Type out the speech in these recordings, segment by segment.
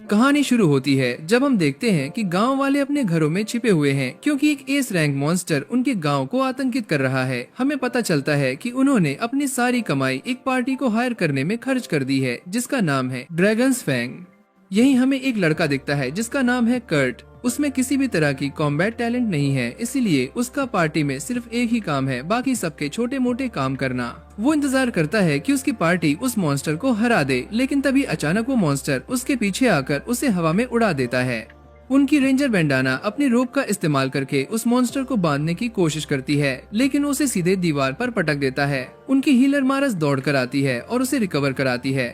कहानी शुरू होती है जब हम देखते हैं कि गांव वाले अपने घरों में छिपे हुए हैं क्योंकि एक एस रैंक मॉन्स्टर उनके गांव को आतंकित कर रहा है। हमें पता चलता है कि उन्होंने अपनी सारी कमाई एक पार्टी को हायर करने में खर्च कर दी है जिसका नाम है ड्रैगन्स फैंग। यहीं हमें एक लड़का दिखता है जिसका नाम है कर्ट। उसमें किसी भी तरह की कॉम्बैट टैलेंट नहीं है, इसीलिए उसका पार्टी में सिर्फ एक ही काम है, बाकी सबके छोटे मोटे काम करना। वो इंतजार करता है कि उसकी पार्टी उस मॉन्स्टर को हरा दे, लेकिन तभी अचानक वो मॉन्स्टर उसके पीछे आकर उसे हवा में उड़ा देता है। उनकी रेंजर बैंडाना अपनी रोप का इस्तेमाल करके उस मॉन्स्टर को बांधने की कोशिश करती है, लेकिन उसे सीधे दीवार पर पटक देता है। उनकी हीलर मारस दौड़ कर आती है और उसे रिकवर कराती है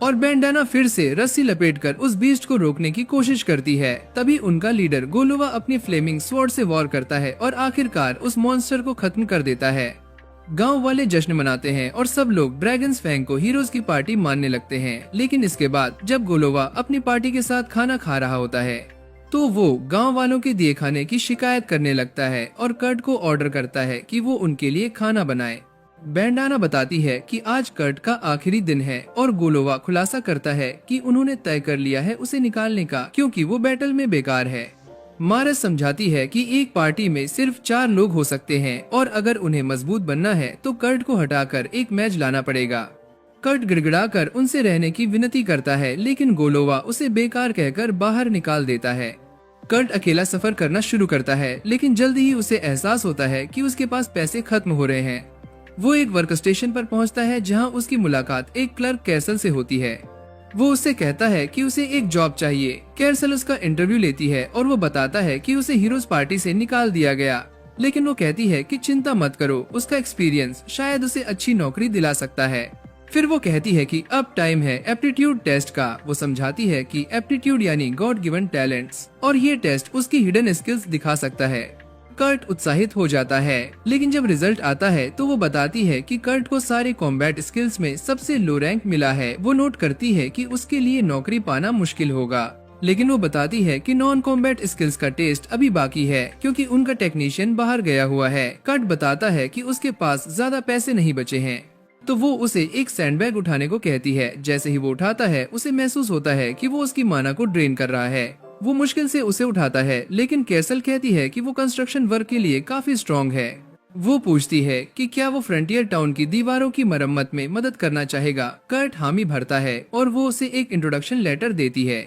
और बैंडाना फिर से रस्सी लपेटकर उस बीस्ट को रोकने की कोशिश करती है। तभी उनका लीडर गोलोवा अपनी फ्लेमिंग स्वॉर्ड से वॉर करता है और आखिरकार उस मॉन्स्टर को खत्म कर देता है। गांव वाले जश्न मनाते हैं और सब लोग ड्रैगन्स फैंग को हीरोज की पार्टी मानने लगते हैं। लेकिन इसके बाद जब गोलोवा अपनी पार्टी के साथ खाना खा रहा होता है तो वो गांव वालों के दिए खाने की शिकायत करने लगता है और कर्ट को ऑर्डर करता है कि वो उनके लिए खाना बनाए। बैंडाना बताती है कि आज कर्ट का आखिरी दिन है और गोलोवा खुलासा करता है कि उन्होंने तय कर लिया है उसे निकालने का क्योंकि वो बैटल में बेकार है। मारस समझाती है कि एक पार्टी में सिर्फ 4 लोग हो सकते हैं और अगर उन्हें मजबूत बनना है तो कर्ट को हटाकर एक मैच लाना पड़ेगा। कर्ट गिड़गिड़ाकर उनसे रहने की विनती करता है, लेकिन गोलोवा उसे बेकार कहकर बाहर निकाल देता है। कर्ट अकेला सफर करना शुरू करता है, लेकिन जल्दी ही उसे एहसास होता है कि उसके पास पैसे खत्म हो रहे हैं। वो एक वर्क स्टेशन पर पहुंचता है जहां उसकी मुलाकात एक क्लर्क कैसल से होती है। वो उससे कहता है कि उसे एक जॉब चाहिए। कैसल उसका इंटरव्यू लेती है और वो बताता है कि उसे हीरोज पार्टी से निकाल दिया गया, लेकिन वो कहती है कि चिंता मत करो, उसका एक्सपीरियंस शायद उसे अच्छी नौकरी दिला सकता है। फिर वो कहती है कि अब टाइम है एप्टीट्यूड टेस्ट का। वो समझाती है कि एप्टीट्यूड यानी गॉड गिवन टैलेंट्स और ये टेस्ट उसकी हिडन स्किल्स दिखा सकता है। कर्ट उत्साहित हो जाता है, लेकिन जब रिजल्ट आता है तो वो बताती है कि कर्ट को सारे कॉम्बैट स्किल्स में सबसे लो रैंक मिला है। वो नोट करती है कि उसके लिए नौकरी पाना मुश्किल होगा, लेकिन वो बताती है कि नॉन कॉम्बैट स्किल्स का टेस्ट अभी बाकी है क्योंकि उनका टेक्नीशियन बाहर गया हुआ है। कर्ट बताता है कि उसके पास ज्यादा पैसे नहीं बचे हैं, तो वो उसे एक सैंडबैग उठाने को कहती है। जैसे ही वो उठाता है उसे महसूस होता है कि वो उसकी माना को ड्रेन कर रहा है। वो मुश्किल से उसे उठाता है, लेकिन कैसल कहती है कि वो कंस्ट्रक्शन वर्क के लिए काफी स्ट्रॉन्ग है। वो पूछती है कि क्या वो फ्रंटियर टाउन की दीवारों की मरम्मत में मदद करना चाहेगा। कर्ट हामी भरता है और वो उसे एक इंट्रोडक्शन लेटर देती है।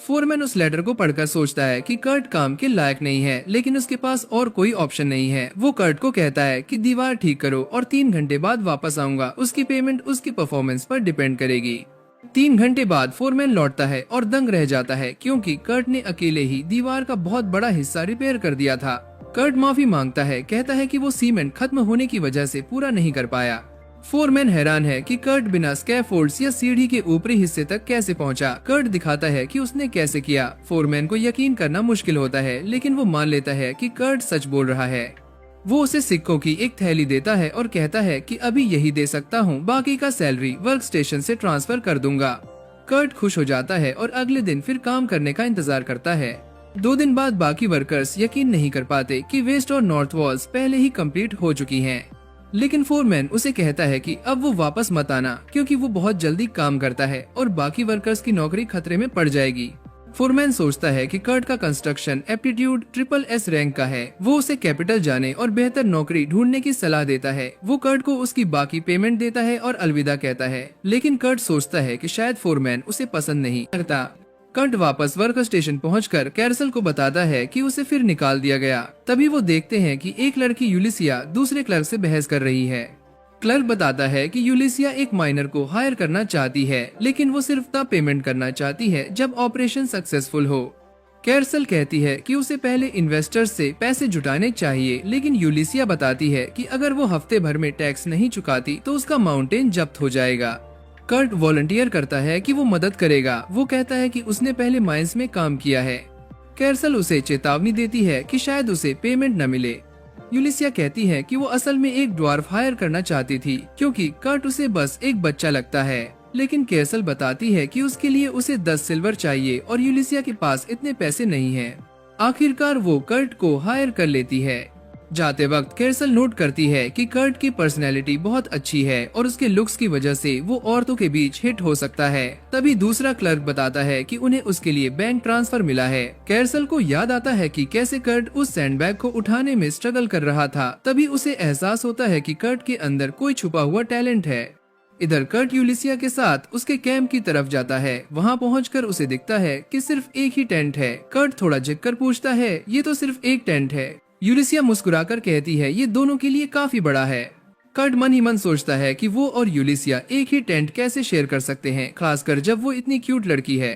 फोरमैन उस लेटर को पढ़कर सोचता है कि कर्ट काम के लायक नहीं है, लेकिन उसके पास और कोई ऑप्शन नहीं है। वो कर्ट को कहता है कि दीवार ठीक करो और 3 घंटे बाद वापस आऊंगा। उसकी पेमेंट उसकी परफॉर्मेंस पर डिपेंड करेगी। 3 घंटे बाद फोरमैन लौटता है और दंग रह जाता है क्योंकि कर्ट ने अकेले ही दीवार का बहुत बड़ा हिस्सा रिपेयर कर दिया था। कर्ट माफी मांगता है, कहता है कि वो सीमेंट खत्म होने की वजह से पूरा नहीं कर पाया। फोरमैन हैरान है कि कर्ट बिना स्कैफोल्ड्स या सीढ़ी के ऊपरी हिस्से तक कैसे पहुंचा। कर्ट दिखाता है कि उसने कैसे किया। फोरमैन को यकीन करना मुश्किल होता है, लेकिन वो मान लेता है कि कर्ट सच बोल रहा है। वो उसे सिक्कों की एक थैली देता है और कहता है कि अभी यही दे सकता हूँ, बाकी का सैलरी वर्क स्टेशन से ट्रांसफर कर दूंगा। कर्ट खुश हो जाता है और अगले दिन फिर काम करने का इंतजार करता है। 2 दिन बाद बाकी वर्कर्स यकीन नहीं कर पाते कि वेस्ट और नॉर्थ वॉल्स पहले ही कंप्लीट हो चुकी हैं। लेकिन फोरमैन उसे कहता है कि अब वो वापस मत आना क्योंकि वो बहुत जल्दी काम करता है और बाकी वर्कर्स की नौकरी खतरे में पड़ जाएगी। फोरमैन सोचता है कि कर्ट का कंस्ट्रक्शन एप्टीट्यूड SSS रैंक का है। वो उसे कैपिटल जाने और बेहतर नौकरी ढूंढने की सलाह देता है। वो कर्ट को उसकी बाकी पेमेंट देता है और अलविदा कहता है, लेकिन कर्ट सोचता है कि शायद फोरमैन उसे पसंद नहीं करता। कर्ट वापस वर्क स्टेशन पहुंचकर कैरसल को बताता है कि उसे फिर निकाल दिया गया। तभी वो देखते हैं कि एक लड़की यूलिसिया दूसरे क्लर्क से बहस कर रही है। क्लर्क बताता है कि यूलिसिया एक माइनर को हायर करना चाहती है, लेकिन वो सिर्फ तब पेमेंट करना चाहती है जब ऑपरेशन सक्सेसफुल हो। कैरसल कहती है कि उसे पहले इन्वेस्टर्स से पैसे जुटाने चाहिए, लेकिन यूलिसिया बताती है कि अगर वो हफ्ते भर में टैक्स नहीं चुकाती तो उसका माउंटेन जब्त हो जाएगा। कर्ट वॉलंटियर करता है कि वो मदद करेगा। वो कहता है कि उसने पहले माइंस में काम किया है। कैरसल उसे चेतावनी देती है कि शायद उसे पेमेंट न मिले। यूलिसिया कहती है कि वो असल में एक ड्वार्फ हायर करना चाहती थी क्योंकि कर्ट उसे बस एक बच्चा लगता है, लेकिन कैरसल बताती है कि उसके लिए उसे 10 सिल्वर चाहिए और यूलिसिया के पास इतने पैसे नहीं हैं। आखिरकार वो कर्ट को हायर कर लेती है। जाते वक्त कैरसल नोट करती है कि कर्ट की पर्सनैलिटी बहुत अच्छी है और उसके लुक्स की वजह से वो औरतों के बीच हिट हो सकता है। तभी दूसरा क्लर्क बताता है कि उन्हें उसके लिए बैंक ट्रांसफर मिला है। कैरसल को याद आता है कि कैसे कर्ट उस सैंडबैग को उठाने में स्ट्रगल कर रहा था। तभी उसे एहसास होता है कि कर्ट के अंदर कोई छुपा हुआ टैलेंट है। इधर कर्ट यूलिसिया के साथ उसके कैंप की तरफ जाता है। वहाँ पहुंचकर उसे दिखता है कि सिर्फ एक ही टेंट है। कर्ट थोड़ा झिककर पूछता है, ये तो सिर्फ एक टेंट है। यूलिसिया मुस्कुराकर कहती है, ये दोनों के लिए काफी बड़ा है। कर्ट मन ही मन सोचता है कि वो और यूलिसिया एक ही टेंट कैसे शेयर कर सकते हैं, खासकर जब वो इतनी क्यूट लड़की है।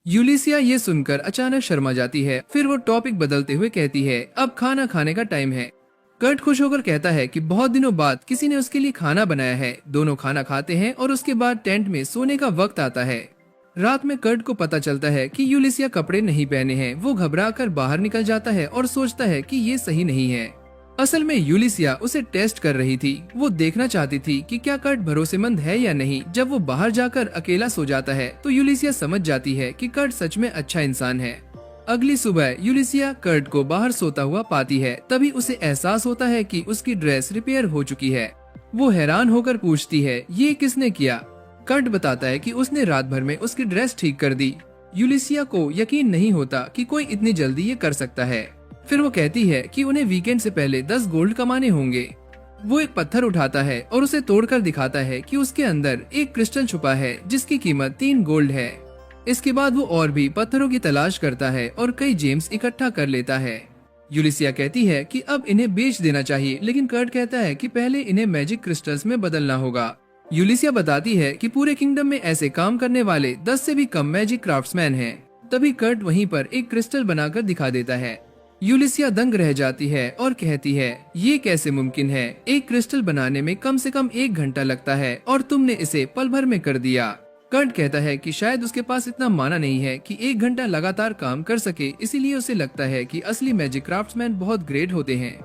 यूलिसिया ये सुनकर अचानक शर्मा जाती है। फिर वो टॉपिक बदलते हुए कहती है, अब खाना खाने का टाइम है। कर्ट खुश होकर कहता है कि बहुत दिनों बाद किसी ने उसके लिए खाना बनाया है। दोनों खाना खाते हैं और उसके बाद टेंट में सोने का वक्त आता है। रात में कर्ट को पता चलता है कि यूलिसिया कपड़े नहीं पहने हैं। वो घबराकर बाहर निकल जाता है और सोचता है कि ये सही नहीं है। असल में यूलिसिया उसे टेस्ट कर रही थी। वो देखना चाहती थी कि क्या कर्ट भरोसेमंद है या नहीं। जब वो बाहर जाकर अकेला सो जाता है तो यूलिसिया समझ जाती है कि कर्ट सच में अच्छा इंसान है। अगली सुबह यूलिसिया कर्ट को बाहर सोता हुआ पाती है। तभी उसे एहसास होता है कि उसकी ड्रेस रिपेयर हो चुकी है। वो हैरान होकर पूछती है, ये किसने किया? कर्ट बताता है कि उसने रात भर में उसकी ड्रेस ठीक कर दी। यूलिसिया को यकीन नहीं होता कि कोई इतनी जल्दी ये कर सकता है। फिर वो कहती है कि उन्हें वीकेंड से पहले 10 गोल्ड कमाने होंगे। वो एक पत्थर उठाता है और उसे तोड़कर दिखाता है कि उसके अंदर एक क्रिस्टल छुपा है जिसकी कीमत 3 गोल्ड है। इसके बाद वो और भी पत्थरों की तलाश करता है और कई जेम्स इकट्ठा कर लेता है। यूलिसिया कहती है कि अब इन्हें बेच देना चाहिए, लेकिन कर्ट कहता है कि पहले इन्हें मैजिक क्रिस्टल्स में बदलना होगा। यूलिसिया बताती है कि पूरे किंगडम में ऐसे काम करने वाले 10 से भी कम मैजिक क्राफ्ट्समैन हैं। तभी कर्ट वहीं पर एक क्रिस्टल बनाकर दिखा देता है। यूलिसिया दंग रह जाती है और कहती है, ये कैसे मुमकिन है? एक क्रिस्टल बनाने में कम से कम 1 घंटा लगता है और तुमने इसे पल भर में कर दिया। कर्ट कहता है कि शायद उसके पास इतना माना नहीं है कि 1 घंटा लगातार काम कर सके, इसीलिए उसे लगता है कि असली मैजिक क्राफ्ट्समैन बहुत ग्रेट होते हैं।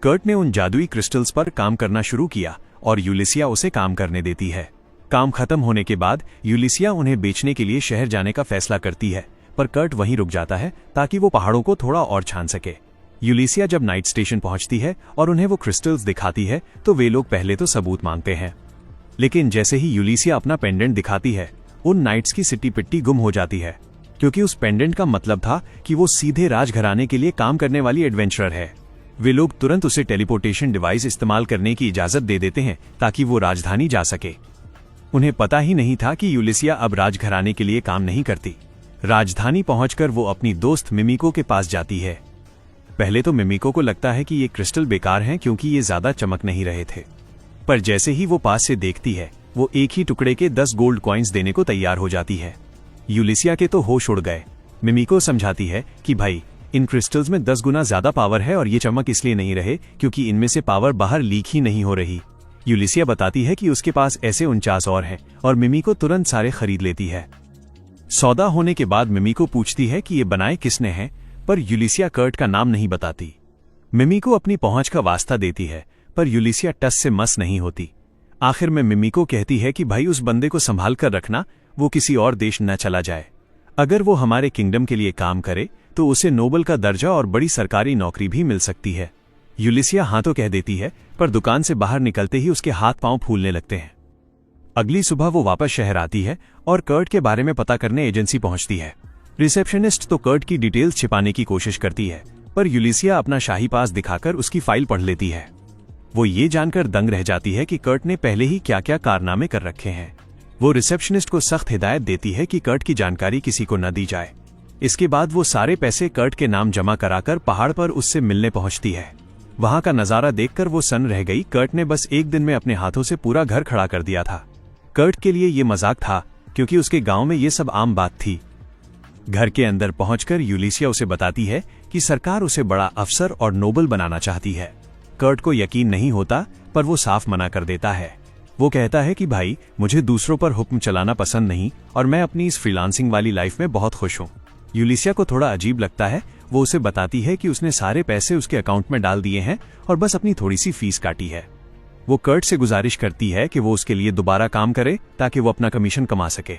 कर्ट ने उन जादुई क्रिस्टल्स पर काम करना शुरू किया और यूलिसिया उसे काम करने देती है। काम खत्म होने के बाद यूलिसिया उन्हें बेचने के लिए शहर जाने का फैसला करती है, पर कर्ट वहीं रुक जाता है ताकि वो पहाड़ों को थोड़ा और छान सके। यूलिसिया जब नाइट स्टेशन पहुंचती है और उन्हें वो क्रिस्टल्स दिखाती है तो वे लोग पहले तो सबूत मांगते हैं, लेकिन जैसे ही यूलिसिया अपना पेंडेंट दिखाती है, उन नाइट्स की सिट्टी पिट्टी गुम हो जाती है, क्योंकि उस पेंडेंट का मतलब था कि वो सीधे राजघराने के लिए काम करने वाली एडवेंचरर है। वे लोग तुरंत उसे टेलीपोर्टेशन डिवाइस इस्तेमाल करने की इजाजत दे देते हैं ताकि वो राजधानी जा सके। उन्हें पता ही नहीं था कि यूलिसिया अब राजघराने के लिए काम नहीं करती। राजधानी पहुंचकर वो अपनी दोस्त मिमिको के पास जाती है। पहले तो मिमिको को लगता है कि ये क्रिस्टल बेकार हैं क्योंकि ये ज्यादा चमक नहीं रहे थे, पर जैसे ही वो पास से देखती है, वो एक ही टुकड़े के 10 गोल्ड कॉइन्स देने को तैयार हो जाती है। यूलिसिया के तो होश उड़ गए। मिमिको समझाती है कि भाई, इन क्रिस्टल्स में 10 गुना ज्यादा पावर है और ये चमक इसलिए नहीं रहे क्योंकि इनमें से पावर बाहर लीक ही नहीं हो रही। यूलिसिया बताती है कि उसके पास ऐसे 49 और हैं और मिमिको तुरंत सारे खरीद लेती है। सौदा होने के बाद मिमिको पूछती है कि ये बनाए किसने हैं, पर यूलिसिया कर्ट का नाम नहीं बताती। मिमिको अपनी पहुंच का वास्ता देती है, पर यूलिसिया टस से मस नहीं होती। आखिर में मिमिको कहती है कि भाई, उस बंदे को संभाल कर रखना, वो किसी और देश न चला जाए। अगर वो हमारे किंगडम के लिए काम करे तो उसे नोबल का दर्जा और बड़ी सरकारी नौकरी भी मिल सकती है। यूलिसिया हाँ तो कह देती है, पर दुकान से बाहर निकलते ही उसके हाथ पांव फूलने लगते हैं। अगली सुबह वो वापस शहर आती है और कर्ट के बारे में पता करने एजेंसी पहुंचती है। रिसेप्शनिस्ट तो कर्ट की डिटेल्स छिपाने की कोशिश करती है, पर यूलिसिया अपना शाही पास दिखाकर उसकी फाइल पढ़ लेती है। वो ये जानकर दंग रह जाती है कि कर्ट ने पहले ही क्या क्या कारनामे कर रखे हैं। वो रिसेप्शनिस्ट को सख्त हिदायत देती है कि कर्ट की जानकारी किसी को न दी जाए। इसके बाद वो सारे पैसे कर्ट के नाम जमा कराकर पहाड़ पर उससे मिलने पहुंचती है। वहां का नजारा देखकर वो सन्न रह गई। कर्ट ने बस एक दिन में अपने हाथों से पूरा घर खड़ा कर दिया था। कर्ट के लिए ये मजाक था क्योंकि उसके गांव में ये सब आम बात थी। घर के अंदर पहुंचकर यूलिसिया उसे बताती है कि सरकार उसे बड़ा अफसर और नोबल बनाना चाहती है। कर्ट को यकीन नहीं होता, पर वो साफ मना कर देता है। वो कहता है कि भाई, मुझे दूसरों पर हुक्म चलाना पसंद नहीं और मैं अपनी इस फ्रीलांसिंग वाली लाइफ में बहुत खुश हूँ। यूलिसिया को थोड़ा अजीब लगता है। वो उसे बताती है कि उसने सारे पैसे उसके अकाउंट में डाल दिए हैं और बस अपनी थोड़ी सी फीस काटी है। वो कर्ट से गुजारिश करती है कि वो उसके लिए दोबारा काम करे ताकि वो अपना कमीशन कमा सके।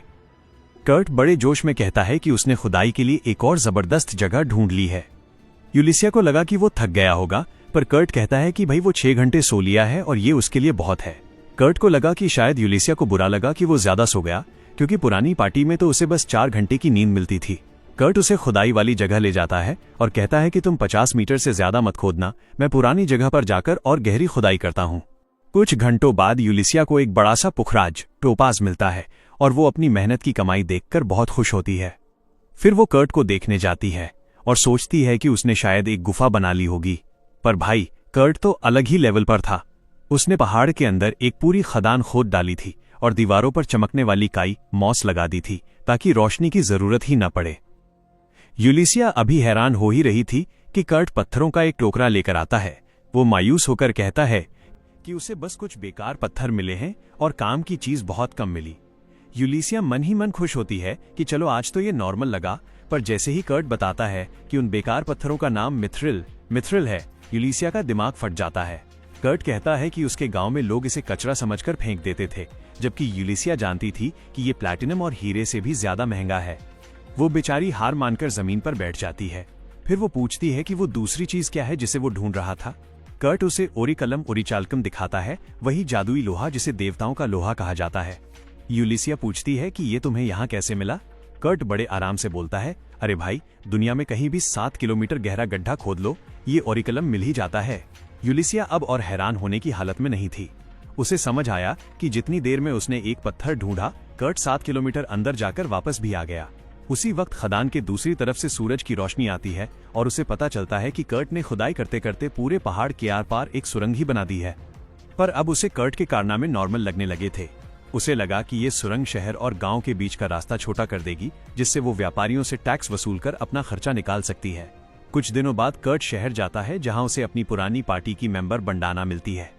कर्ट बड़े जोश में कहता है कि उसने खुदाई के लिए एक और जबरदस्त जगह ढूंढ ली है। यूलिसिया को लगा कि वो थक गया होगा, पर कर्ट कहता है कि भाई वो 6 घंटे सो लिया है और ये उसके लिए बहुत है। कर्ट को लगा कि शायद यूलिसिया को बुरा लगा कि वो ज्यादा सो गया, क्योंकि पुरानी पार्टी में तो उसे बस 4 घंटे की नींद मिलती थी। कर्ट उसे खुदाई वाली जगह ले जाता है और कहता है कि तुम 50 मीटर से ज्यादा मत खोदना, मैं पुरानी जगह पर जाकर और गहरी खुदाई करता हूँ। कुछ घंटों बाद यूलिसिया को एक बड़ा सा पुखराज टोपाज मिलता है और वो अपनी मेहनत की कमाई देखकर बहुत खुश होती है। फिर वो कर्ट को देखने जाती है और सोचती है कि उसने शायद एक गुफा बना ली होगी, पर भाई कर्ट तो अलग ही लेवल पर था। उसने पहाड़ के अंदर एक पूरी खदान खोद डाली थी और दीवारों पर चमकने वाली काई मॉस लगा दी थी ताकि रोशनी की जरूरत ही न पड़े। यूलिसिया अभी हैरान हो ही रही थी कि कर्ट पत्थरों का एक टोकरा लेकर आता है। वो मायूस होकर कहता है कि उसे बस कुछ बेकार पत्थर मिले हैं और काम की चीज बहुत कम मिली। यूलिसिया मन ही मन खुश होती है कि चलो आज तो ये नॉर्मल लगा, पर जैसे ही कर्ट बताता है कि उन बेकार पत्थरों का नाम मिथ्रिल है, यूलिसिया का दिमाग फट जाता है। कर्ट कहता है कि उसके गांव में लोग इसे कचरा समझकर फेंक देते थे, जबकि यूलिसिया जानती थी कि ये प्लैटिनम और हीरे से भी ज्यादा महंगा है। वो बेचारी हार मानकर जमीन पर बैठ जाती है। फिर वो पूछती है कि वो दूसरी चीज क्या है जिसे वो ढूंढ रहा था। कर्ट उसे ओरिचाल्कम दिखाता है, वही जादुई लोहा जिसे देवताओं का लोहा कहा जाता है। यूलिसिया पूछती है कि ये तुम्हें यहाँ कैसे मिला। कर्ट बड़े आराम से बोलता है, अरे भाई, दुनिया में कहीं भी 7 किलोमीटर गहरा गड्ढा खोद लो, ये ओरिकलम मिल ही जाता है। यूलिसिया अब और हैरान होने की हालत में नहीं थी। उसे समझ आया कि जितनी देर में उसने एक पत्थर ढूंढा, कर्ट 7 किलोमीटर अंदर जाकर वापस भी आ गया। उसी वक्त खदान के दूसरी तरफ से सूरज की रोशनी आती है और उसे पता चलता है कि कर्ट ने खुदाई करते करते पूरे पहाड़ के आर पार एक सुरंग ही बना दी है। पर अब उसे कर्ट के कारनामे नॉर्मल लगने लगे थे। उसे लगा कि ये सुरंग शहर और गांव के बीच का रास्ता छोटा कर देगी, जिससे वो व्यापारियों से टैक्स वसूल कर अपना खर्चा निकाल सकती है। कुछ दिनों बाद कर्ट शहर जाता है, जहां उसे अपनी पुरानी पार्टी की मेंबर बंडाना मिलती है।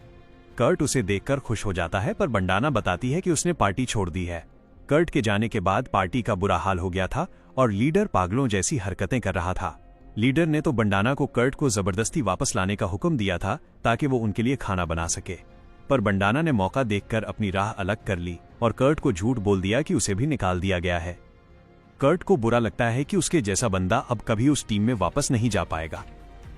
कर्ट उसे देखकर खुश हो जाता है, पर बंडाना बताती है कि उसने पार्टी छोड़ दी है। कर्ट के जाने के बाद पार्टी का बुरा हाल हो गया था और लीडर पागलों जैसी हरकतें कर रहा था। लीडर ने तो बंडाना को कर्ट को जबरदस्ती वापस लाने का हुक्म दिया था ताकि वो उनके लिए खाना बना सके, पर बंडाना ने मौका देखकर अपनी राह अलग कर ली और कर्ट को झूठ बोल दिया कि उसे भी निकाल दिया गया है। कर्ट को बुरा लगता है कि उसके जैसा बंदा अब कभी उस टीम में वापस नहीं जा पाएगा।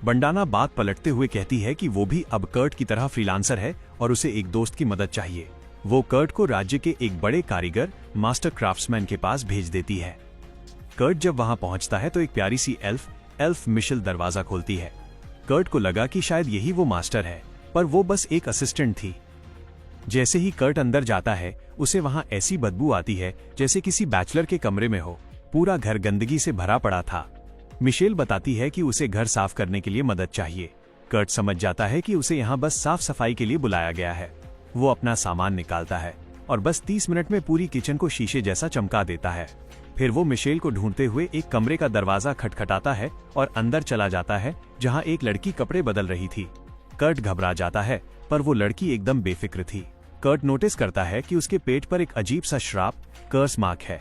बंडाना बात पलटते हुए कहती है कि वो भी अब कर्ट की तरह फ्रीलांसर है और उसे एक दोस्त की मदद चाहिए। वो कर्ट को राज्य के एक बड़े कारीगर मास्टर क्राफ्ट्समैन के पास भेज देती है। कर्ट जब वहां पहुंचता है तो एक प्यारी सी एल्फ मिशेल दरवाजा खोलती है। कर्ट को लगा कि शायद यही वो मास्टर है, पर वो बस एक असिस्टेंट थी। जैसे ही कर्ट अंदर जाता है, उसे वहां ऐसी बदबू आती है जैसे किसी बैचलर के कमरे में हो। पूरा घर गंदगी से भरा पड़ा था। मिशेल बताती है कि उसे घर साफ करने के लिए मदद चाहिए। कर्ट समझ जाता है कि उसे यहाँ बस साफ सफाई के लिए बुलाया गया है। वो अपना सामान निकालता है और बस 30 मिनट में पूरी किचन को शीशे जैसा चमका देता है। फिर वो मिशेल को ढूंढते हुए एक कमरे का दरवाजा खटखटाता है और अंदर चला जाता है, जहां एक लड़की कपड़े बदल रही थी। कर्ट घबरा जाता है, पर वो लड़की एकदम बेफिक्र थी। कर्ट नोटिस करता है कि उसके पेट पर एक अजीब सा श्राप, कर्स मार्क है।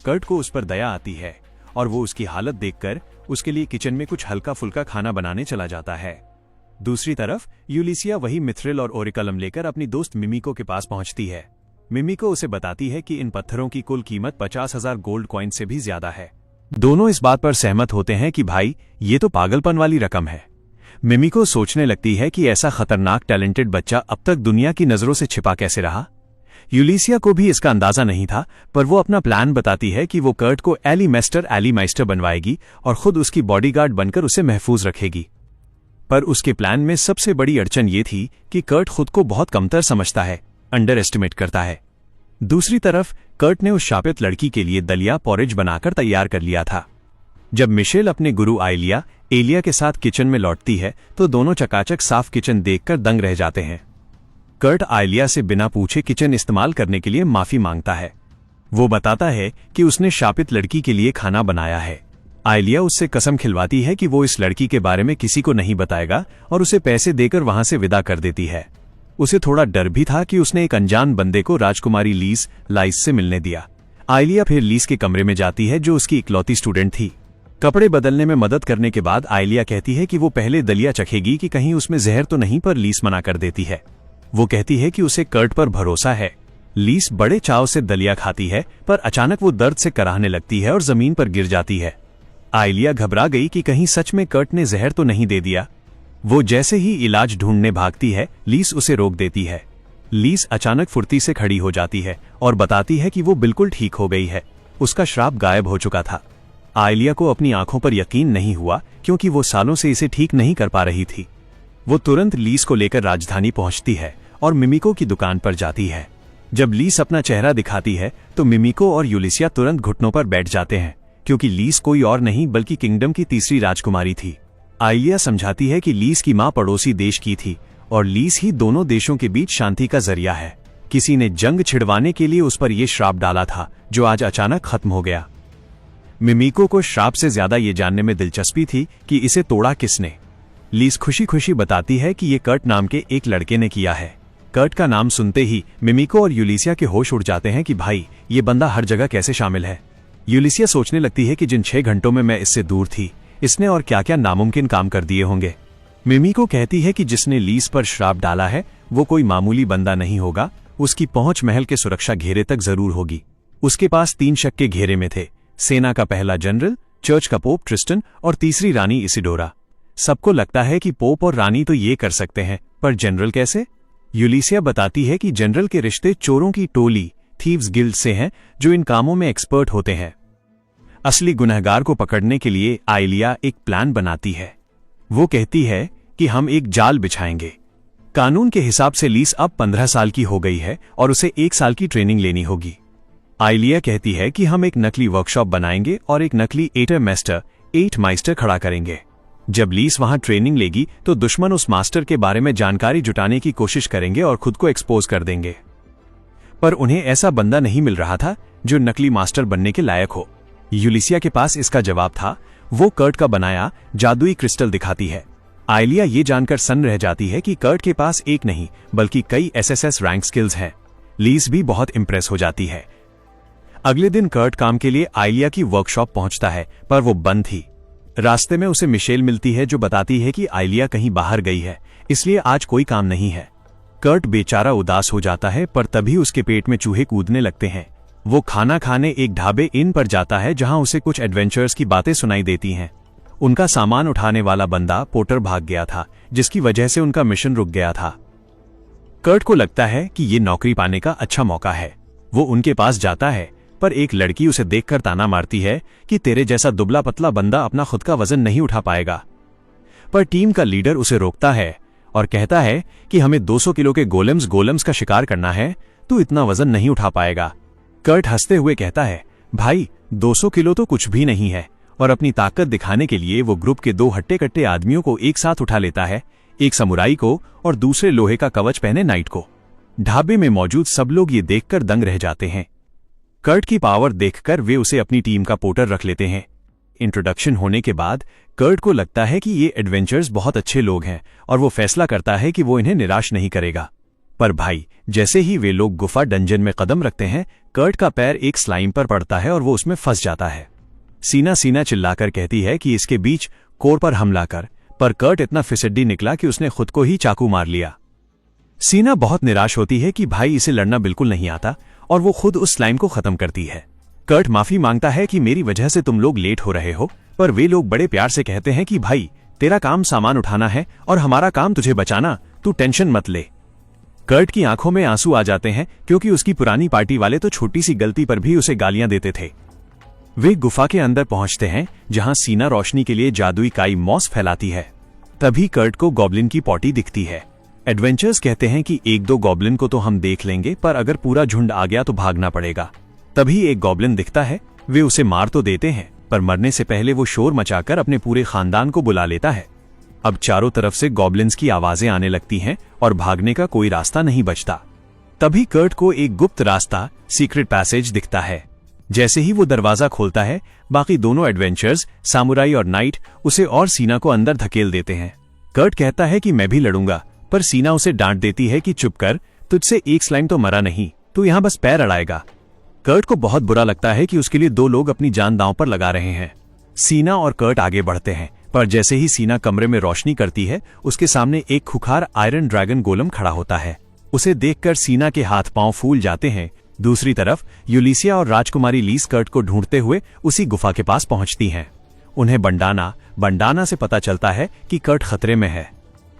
कर्ट को उस पर दया आती है और वो उसकी हालत देखकर उसके लिए किचन में कुछ हल्का फुल्का खाना बनाने चला जाता है। दूसरी तरफ यूलिसिया वही मिथ्रिल और ओरिकलम लेकर अपनी दोस्त मिमिको के पास पहुंचती है। मिमिको उसे बताती है कि इन पत्थरों की कुल कीमत 50,000 गोल्ड कॉइन से भी ज्यादा है। दोनों इस बात पर सहमत होते हैं कि भाई, ये तो पागलपन वाली रकम है। मिमिको सोचने लगती है कि ऐसा खतरनाक टैलेंटेड बच्चा अब तक दुनिया की नजरों से छिपा कैसे रहा। यूलिसिया को भी इसका अंदाजा नहीं था, पर वो अपना प्लान बताती है कि वो कर्ट को एली माइस्टर बनवाएगी और खुद उसकी बॉडीगार्ड बनकर उसे महफूज रखेगी। पर उसके प्लान में सबसे बड़ी अड़चन ये थी कि कर्ट खुद को बहुत कमतर समझता है, अंडर एस्टिमेट करता है। दूसरी तरफ कर्ट ने उस शापित लड़की के लिए दलिया पॉरेज बनाकर तैयार कर लिया था। जब मिशेल अपने गुरु एलिया के साथ किचन में लौटती है तो दोनों चकाचक साफ किचन देखकर दंग रह जाते हैं। कर्ट एलिया से बिना पूछे किचन इस्तेमाल करने के लिए माफी मांगता है। वो बताता है कि उसने शापित लड़की के लिए खाना बनाया है। एलिया उससे कसम खिलवाती है कि वो इस लड़की के बारे में किसी को नहीं बताएगा और उसे पैसे देकर वहां से विदा कर देती है। उसे थोड़ा डर भी था कि उसने एक अनजान बंदे को राजकुमारी लाइस से मिलने दिया। एलिया फिर लीस के कमरे में जाती है, जो उसकी इकलौती स्टूडेंट थी। कपड़े बदलने में मदद करने के बाद एलिया कहती है कि वो पहले दलिया चखेगी कि कहीं उसमें जहर तो नहीं, पर लीस मना कर देती है। वो कहती है कि उसे कर्ट पर भरोसा है। लीस बड़े चाव से दलिया खाती है, पर अचानक वो दर्द से कराहने लगती है और जमीन पर गिर जाती है। एलिया घबरा गई कि कहीं सच में कर्ट ने जहर तो नहीं दे दिया। वो जैसे ही इलाज ढूंढने भागती है, लीस उसे रोक देती है। लीस अचानक फुर्ती से खड़ी हो जाती है और बताती है कि वो बिल्कुल ठीक हो गई है, उसका श्राप गायब हो चुका था। आइलिया को अपनी आंखों पर यकीन नहीं हुआ क्योंकि वो सालों से इसे ठीक नहीं कर पा रही थी। वो तुरंत लीस को लेकर राजधानी पहुंचती है और मिमिको की दुकान पर जाती है। जब लीस अपना चेहरा दिखाती है तो मिमिको और यूलिसिया तुरंत घुटनों पर बैठ जाते हैं क्योंकि लीस कोई और नहीं बल्कि किंगडम की तीसरी राजकुमारी थी। आइलिया समझाती है कि लीस की मां पड़ोसी देश की थी और लीस ही दोनों देशों के बीच शांति का जरिया है। किसी ने जंग छिड़वाने के लिए उस पर यह श्राप डाला था जो आज अचानक खत्म हो गया। मिमिको को श्राप से ज्यादा ये जानने में दिलचस्पी थी कि इसे तोड़ा किसने। लीस खुशी खुशी बताती है कि ये कर्ट नाम के एक लड़के ने किया है। कर्ट का नाम सुनते ही मिमिको और यूलिसिया के होश उड़ जाते हैं कि भाई ये बंदा हर जगह कैसे शामिल है। यूलिसिया सोचने लगती है कि जिन 6 घंटों में मैं इससे दूर थी, इसने और क्या क्या नामुमकिन काम कर दिए होंगे। मिमिको कहती है कि जिसने लीस पर श्राप डाला है वो कोई मामूली बंदा नहीं होगा, उसकी पहुंच महल के सुरक्षा घेरे तक जरूर होगी। उसके पास 3 शक के घेरे में थे, सेना का पहला जनरल, चर्च का पोप ट्रिस्टन और तीसरी रानी इसिडोरा। सबको लगता है कि पोप और रानी तो ये कर सकते हैं, पर जनरल कैसे? यूलिसिया बताती है कि जनरल के रिश्ते चोरों की टोली थीव्स गिल्ड से हैं जो इन कामों में एक्सपर्ट होते हैं। असली गुनहगार को पकड़ने के लिए आइलिया एक प्लान बनाती है। वो कहती है कि हम एक जाल बिछाएंगे। कानून के हिसाब से लीस अब 15 साल की हो गई है और उसे 1 साल की ट्रेनिंग लेनी होगी। आइलिया कहती है कि हम एक नकली वर्कशॉप बनाएंगे और एक नकली एट मास्टर खड़ा करेंगे। जब लीस वहां ट्रेनिंग लेगी तो दुश्मन उस मास्टर के बारे में जानकारी जुटाने की कोशिश करेंगे और खुद को एक्सपोज कर देंगे। पर उन्हें ऐसा बंदा नहीं मिल रहा था जो नकली मास्टर बनने के लायक हो। यूलिसिया के पास इसका जवाब था। वो कर्ट का बनाया जादुई क्रिस्टल दिखाती है। आइलिया ये जानकर सन्न रह जाती है कि कर्ट के पास एक नहीं बल्कि कई एसएसएस रैंक स्किल्स हैं। लीस भी बहुत इंप्रेस हो जाती है। अगले दिन कर्ट काम के लिए आइलिया की वर्कशॉप पहुंचता है, पर वो बंद थी। रास्ते में उसे मिशेल मिलती है जो बताती है कि आइलिया कहीं बाहर गई है, इसलिए आज कोई काम नहीं है। कर्ट बेचारा उदास हो जाता है, पर तभी उसके पेट में चूहे कूदने लगते हैं। वो खाना खाने एक ढाबे इन पर जाता है जहां उसे कुछ एडवेंचर्स की बातें सुनाई देती हैं। उनका सामान उठाने वाला बंदा पोर्टर भाग गया था, जिसकी वजह से उनका मिशन रुक गया था। कर्ट को लगता है कि ये नौकरी पाने का अच्छा मौका है। वो उनके पास जाता है, पर एक लड़की उसे देखकर ताना मारती है कि तेरे जैसा दुबला पतला बंदा अपना खुद का वजन नहीं उठा पाएगा। पर टीम का लीडर उसे रोकता है और कहता है कि हमें 200 किलो के गोलेम्स का शिकार करना है, तू इतना वजन नहीं उठा पाएगा। कर्ट हंसते हुए कहता है, भाई 200 किलो तो कुछ भी नहीं है, और अपनी ताकत दिखाने के लिए वो ग्रुप के 2 हट्टे कट्टे आदमियों को एक साथ उठा लेता है, एक समुराई को और दूसरे लोहे का कवच पहने नाइट को। ढाबे में मौजूद सब लोग ये देखकर दंग रह जाते हैं। कर्ट की पावर देखकर वे उसे अपनी टीम का पोर्टर रख लेते हैं। इंट्रोडक्शन होने के बाद कर्ट को लगता है कि ये एडवेंचर्स बहुत अच्छे लोग हैं और वो फैसला करता है कि वो इन्हें निराश नहीं करेगा। पर भाई, जैसे ही वे लोग गुफा डंजन में कदम रखते हैं, कर्ट का पैर एक स्लाइम पर पड़ता है और वो उसमें फंस जाता है। सीना चिल्लाकर कहती है कि इसके बीच कोर पर हमला कर, पर कर्ट इतना फिसड्डी निकला कि उसने खुद को ही चाकू मार लिया। सीना बहुत निराश होती है कि भाई इसे लड़ना बिल्कुल नहीं आता और वो खुद उस स्लाइम को खत्म करती है। कर्ट माफी मांगता है कि मेरी वजह से तुम लोग लेट हो रहे हो, पर वे लोग बड़े प्यार से कहते हैं कि भाई तेरा काम सामान उठाना है और हमारा काम तुझे बचाना, तू टेंशन मत ले। कर्ट की आंखों में आंसू आ जाते हैं क्योंकि उसकी पुरानी पार्टी वाले तो छोटी सी गलती पर भी उसे गालियां देते थे। वे गुफा के अंदर पहुंचते हैं जहां सीना रोशनी के लिए जादुई काई मॉस फैलाती है। तभी कर्ट को गॉब्लिन की पॉटी दिखती है। एडवेंचर्स कहते हैं कि 1-2 गॉब्लिन को तो हम देख लेंगे, पर अगर पूरा झुंड आ गया तो भागना पड़ेगा। तभी एक गॉब्लिन दिखता है। वे उसे मार तो देते हैं, पर मरने से पहले वो शोर मचाकर अपने पूरे खानदान को बुला लेता है। अब चारों तरफ से गॉब्लिन्स की आवाजें आने लगती हैं और भागने का कोई रास्ता नहीं बचता। तभी कर्ट को एक गुप्त रास्ता, सीक्रेट पैसेज दिखता है। जैसे ही वो दरवाजा खोलता है, बाकी दोनों एडवेंचर्स, सामुराई और नाइट, उसे और सीना को अंदर धकेल देते हैं। कर्ट कहता है कि मैं भी लड़ूंगा, पर सीना उसे डांट देती है कि चुप कर, तुझसे एक स्लाइम तो मरा नहीं, तू यहां बस पैर अड़ाएगा। कर्ट को बहुत बुरा लगता है कि उसके लिए 2 लोग अपनी जान दांव पर लगा रहे हैं। सीना और कर्ट आगे बढ़ते हैं, पर जैसे ही सीना कमरे में रोशनी करती है, उसके सामने एक खुखार आयरन ड्रैगन गोलम खड़ा होता है। उसे देखकर सीना के हाथ पांव फूल जाते हैं। दूसरी तरफ यूलिसिया और राजकुमारी लीस कर्ट को ढूंढते हुए उसी गुफा के पास पहुंचती हैं। उन्हें बंडाना से पता चलता है कि कर्ट खतरे में है।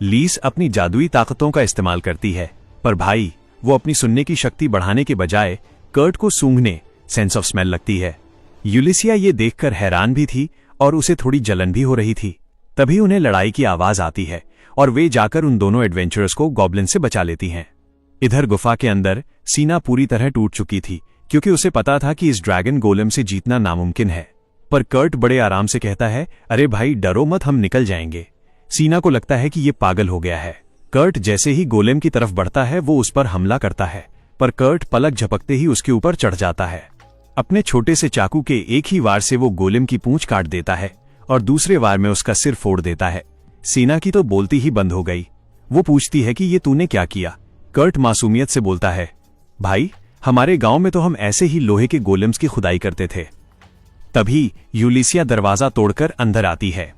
लीस अपनी जादुई ताकतों का इस्तेमाल करती है, पर भाई वो अपनी सुनने की शक्ति बढ़ाने के बजाय कर्ट को सूंघने सेंस ऑफ स्मेल लगती है। यूलिसिया ये देखकर हैरान भी थी और उसे थोड़ी जलन भी हो रही थी। तभी उन्हें लड़ाई की आवाज आती है और वे जाकर उन दोनों एडवेंचरर्स को गॉब्लिन से बचा लेती हैं। इधर गुफा के अंदर सीना पूरी तरह टूट चुकी थी, क्योंकि उसे पता था कि इस ड्रैगन गोलेम से जीतना नामुमकिन है। पर कर्ट बड़े आराम से कहता है, अरे भाई डरो मत, हम निकल जाएंगे। सीना को लगता है कि ये पागल हो गया है। कर्ट जैसे ही गोलेम की तरफ बढ़ता है वो उस पर हमला करता है, पर कर्ट पलक झपकते ही उसके ऊपर चढ़ जाता है। अपने छोटे से चाकू के एक ही वार से वो गोलेम की पूंछ काट देता है और दूसरे वार में उसका सिर फोड़ देता है। सीना की तो बोलती ही बंद हो गई। वो पूछती है कि ये तूने क्या किया? कर्ट मासूमियत से बोलता है, भाई हमारे गांव में तो हम ऐसे ही लोहे के गोलेम्स की खुदाई करते थे। तभी यूलिसिया दरवाजा तोड़कर अंदर आती है।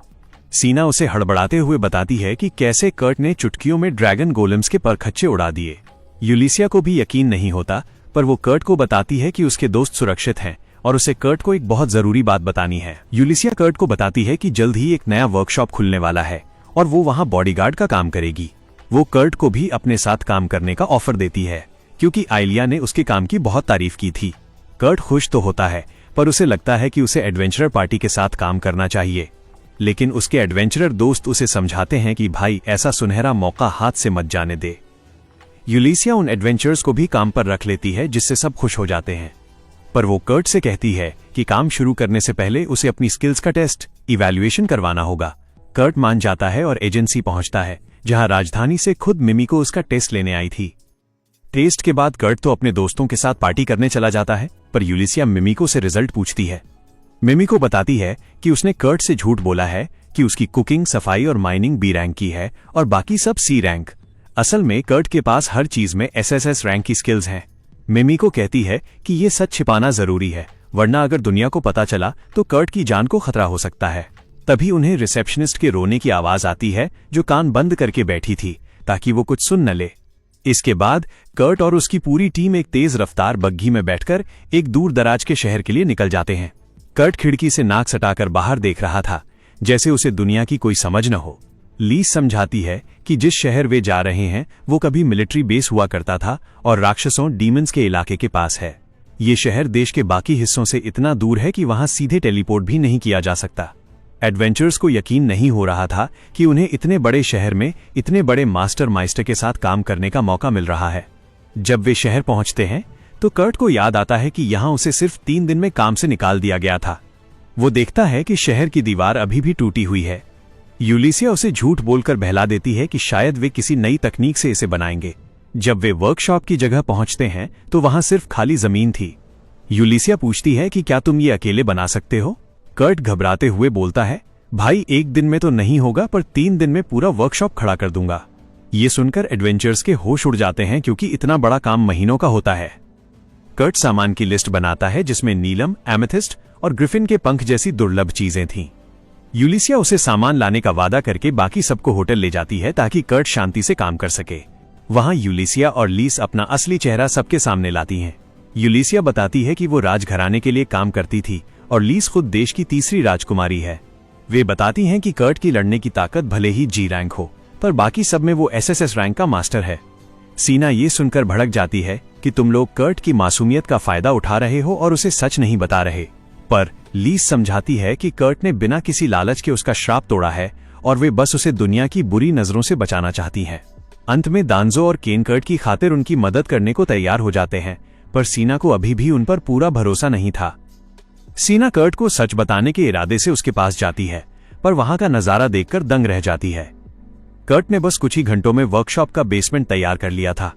सीना उसे हड़बड़ाते हुए बताती है कि कैसे कर्ट ने चुटकियों में ड्रैगन गोलेम्स के परखच्चे उड़ा दिए। यूलिसिया को भी यकीन नहीं होता, पर वो कर्ट को बताती है कि उसके दोस्त सुरक्षित हैं और उसे कर्ट को एक बहुत जरूरी बात बतानी है। यूलिसिया कर्ट को बताती है कि जल्द ही एक नया वर्कशॉप खुलने वाला है और वो वहां बॉडीगार्ड का काम करेगी। वो कर्ट को भी अपने साथ काम करने का ऑफर देती है, क्योंकि आइलिया ने उसके काम की बहुत तारीफ की थी। कर्ट खुश तो होता है, पर उसे लगता है कि उसे एडवेंचरर पार्टी के साथ काम करना चाहिए। लेकिन उसके एडवेंचरर दोस्त उसे समझाते हैं कि भाई ऐसा सुनहरा मौका हाथ से मत जाने दे। यूलिसिया उन एडवेंचर्स को भी काम पर रख लेती है, जिससे सब खुश हो जाते हैं। पर वो कर्ट से कहती है कि काम शुरू करने से पहले उसे अपनी स्किल्स का टेस्ट इवैल्यूएशन करवाना होगा। कर्ट मान जाता है और एजेंसी पहुंचता है, जहां राजधानी से खुद मिमिको उसका टेस्ट लेने आई थी। टेस्ट के बाद कर्ट तो अपने दोस्तों के साथ पार्टी करने चला जाता है, पर यूलिसिया मिमिको से रिजल्ट पूछती है। मिमिको बताती है कि उसने कर्ट से झूठ बोला है कि उसकी कुकिंग, सफाई और माइनिंग बी रैंक की है और बाकी सब सी रैंक। असल में कर्ट के पास हर चीज में एसएसएस रैंक की स्किल्स हैं। मिमिको कहती है कि ये सच छिपाना जरूरी है, वरना अगर दुनिया को पता चला तो कर्ट की जान को खतरा हो सकता है। तभी उन्हें रिसेप्शनिस्ट के रोने की आवाज आती है, जो कान बंद करके बैठी थी ताकि वो कुछ सुन न ले। इसके बाद कर्ट और उसकी पूरी टीम एक तेज रफ्तार बग्घी में बैठकर एक दूर दराज के शहर के लिए निकल जाते हैं। कर्ट खिड़की से नाक सटाकर बाहर देख रहा था, जैसे उसे दुनिया की कोई समझ न हो। लीस समझाती है कि जिस शहर वे जा रहे हैं वो कभी मिलिट्री बेस हुआ करता था और राक्षसों डीमंस के इलाके के पास है। ये शहर देश के बाकी हिस्सों से इतना दूर है कि वहां सीधे टेलीपोर्ट भी नहीं किया जा सकता। एडवेंचर्स को यकीन नहीं हो रहा था कि उन्हें इतने बड़े शहर में इतने बड़े मास्टर के साथ काम करने का मौका मिल रहा है। जब वे शहर पहुंचते हैं तो कर्ट को याद आता है कि यहां उसे सिर्फ 3 दिन में काम से निकाल दिया गया था। वो देखता है कि शहर की दीवार अभी भी टूटी हुई है। यूलिसिया उसे झूठ बोलकर बहला देती है कि शायद वे किसी नई तकनीक से इसे बनाएंगे। जब वे वर्कशॉप की जगह पहुंचते हैं तो वहां सिर्फ खाली जमीन थी। यूलिसिया पूछती है कि क्या तुम ये अकेले बना सकते हो? कर्ट घबराते हुए बोलता है, भाई 1 दिन में तो नहीं होगा, पर 3 दिन में पूरा वर्कशॉप खड़ा कर दूंगा। ये सुनकर एडवेंचर्स के होश उड़ जाते हैं, क्योंकि इतना बड़ा काम महीनों का होता है। कर्ट सामान की लिस्ट बनाता है, जिसमें नीलम, एमेथिस्ट और ग्रिफिन के पंख जैसी दुर्लभ चीजें थीं। यूलिसिया उसे सामान लाने का वादा करके बाकी सबको होटल ले जाती है, ताकि कर्ट शांति से काम कर सके। वहां यूलिसिया और लीस अपना असली चेहरा सबके सामने लाती हैं। यूलिसिया बताती है कि वो राजघराने के लिए काम करती थी और लीस खुद देश की तीसरी राजकुमारी है। वे बताती हैं कि कर्ट की लड़ने की ताकत भले ही जी रैंक हो, पर बाकी सब में वो एसएसएस रैंक का मास्टर है। सीना ये सुनकर भड़क जाती है कि तुम लोग कर्ट की मासूमियत का फायदा उठा रहे हो और उसे सच नहीं बता रहे। पर लीस समझाती है कि कर्ट ने बिना किसी लालच के उसका श्राप तोड़ा है और वे बस उसे दुनिया की बुरी नजरों से बचाना चाहती हैं। अंत में दांजो और केन कर्ट की खातिर उनकी मदद करने को तैयार हो जाते हैं, पर सीना को अभी भी उन पर पूरा भरोसा नहीं था। सीना कर्ट को सच बताने के इरादे से उसके पास जाती है, पर वहां का नजारा देखकर दंग रह जाती है। कर्ट ने बस कुछ ही घंटों में वर्कशॉप का बेसमेंट तैयार कर लिया था।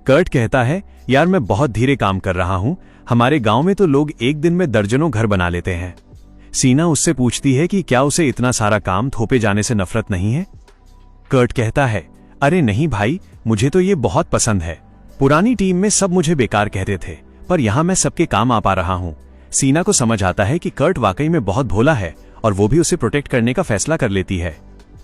कर्ट कहता है, यार मैं बहुत धीरे काम कर रहा हूं, हमारे गांव में तो लोग 1 दिन में दर्जनों घर बना लेते हैं। सीना उससे पूछती है कि क्या उसे इतना सारा काम थोपे जाने से नफरत नहीं है। कर्ट कहता है, अरे नहीं भाई, मुझे तो ये बहुत पसंद है। पुरानी टीम में सब मुझे बेकार कहते थे, पर यहां मैं सबके काम आ पा रहा हूं। सीना को समझ आता है कि कर्ट वाकई में बहुत भोला है और वो भी उसे प्रोटेक्ट करने का फैसला कर लेती है।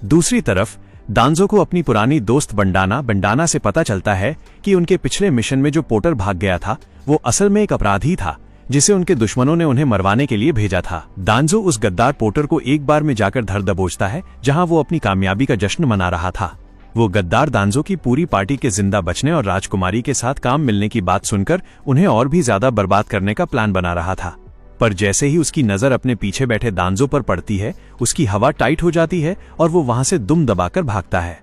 दूसरी तरफ दांजो को अपनी पुरानी दोस्त बंडाना से पता चलता है कि उनके पिछले मिशन में जो पोर्टर भाग गया था वो असल में एक अपराधी था, जिसे उनके दुश्मनों ने उन्हें मरवाने के लिए भेजा था। दांजो उस गद्दार पोर्टर को एक बार में जाकर धर दबोचता है जहां वो अपनी कामयाबी का जश्न मना रहा था। वो गद्दार दांजो की पूरी पार्टी के जिंदा बचने और राजकुमारी के साथ काम मिलने की बात सुनकर उन्हें और भी ज्यादा बर्बाद करने का प्लान बना रहा था। पर जैसे ही उसकी नजर अपने पीछे बैठे दांजो पर पड़ती है, उसकी हवा टाइट हो जाती है और वो वहां से दुम दबाकर भागता है।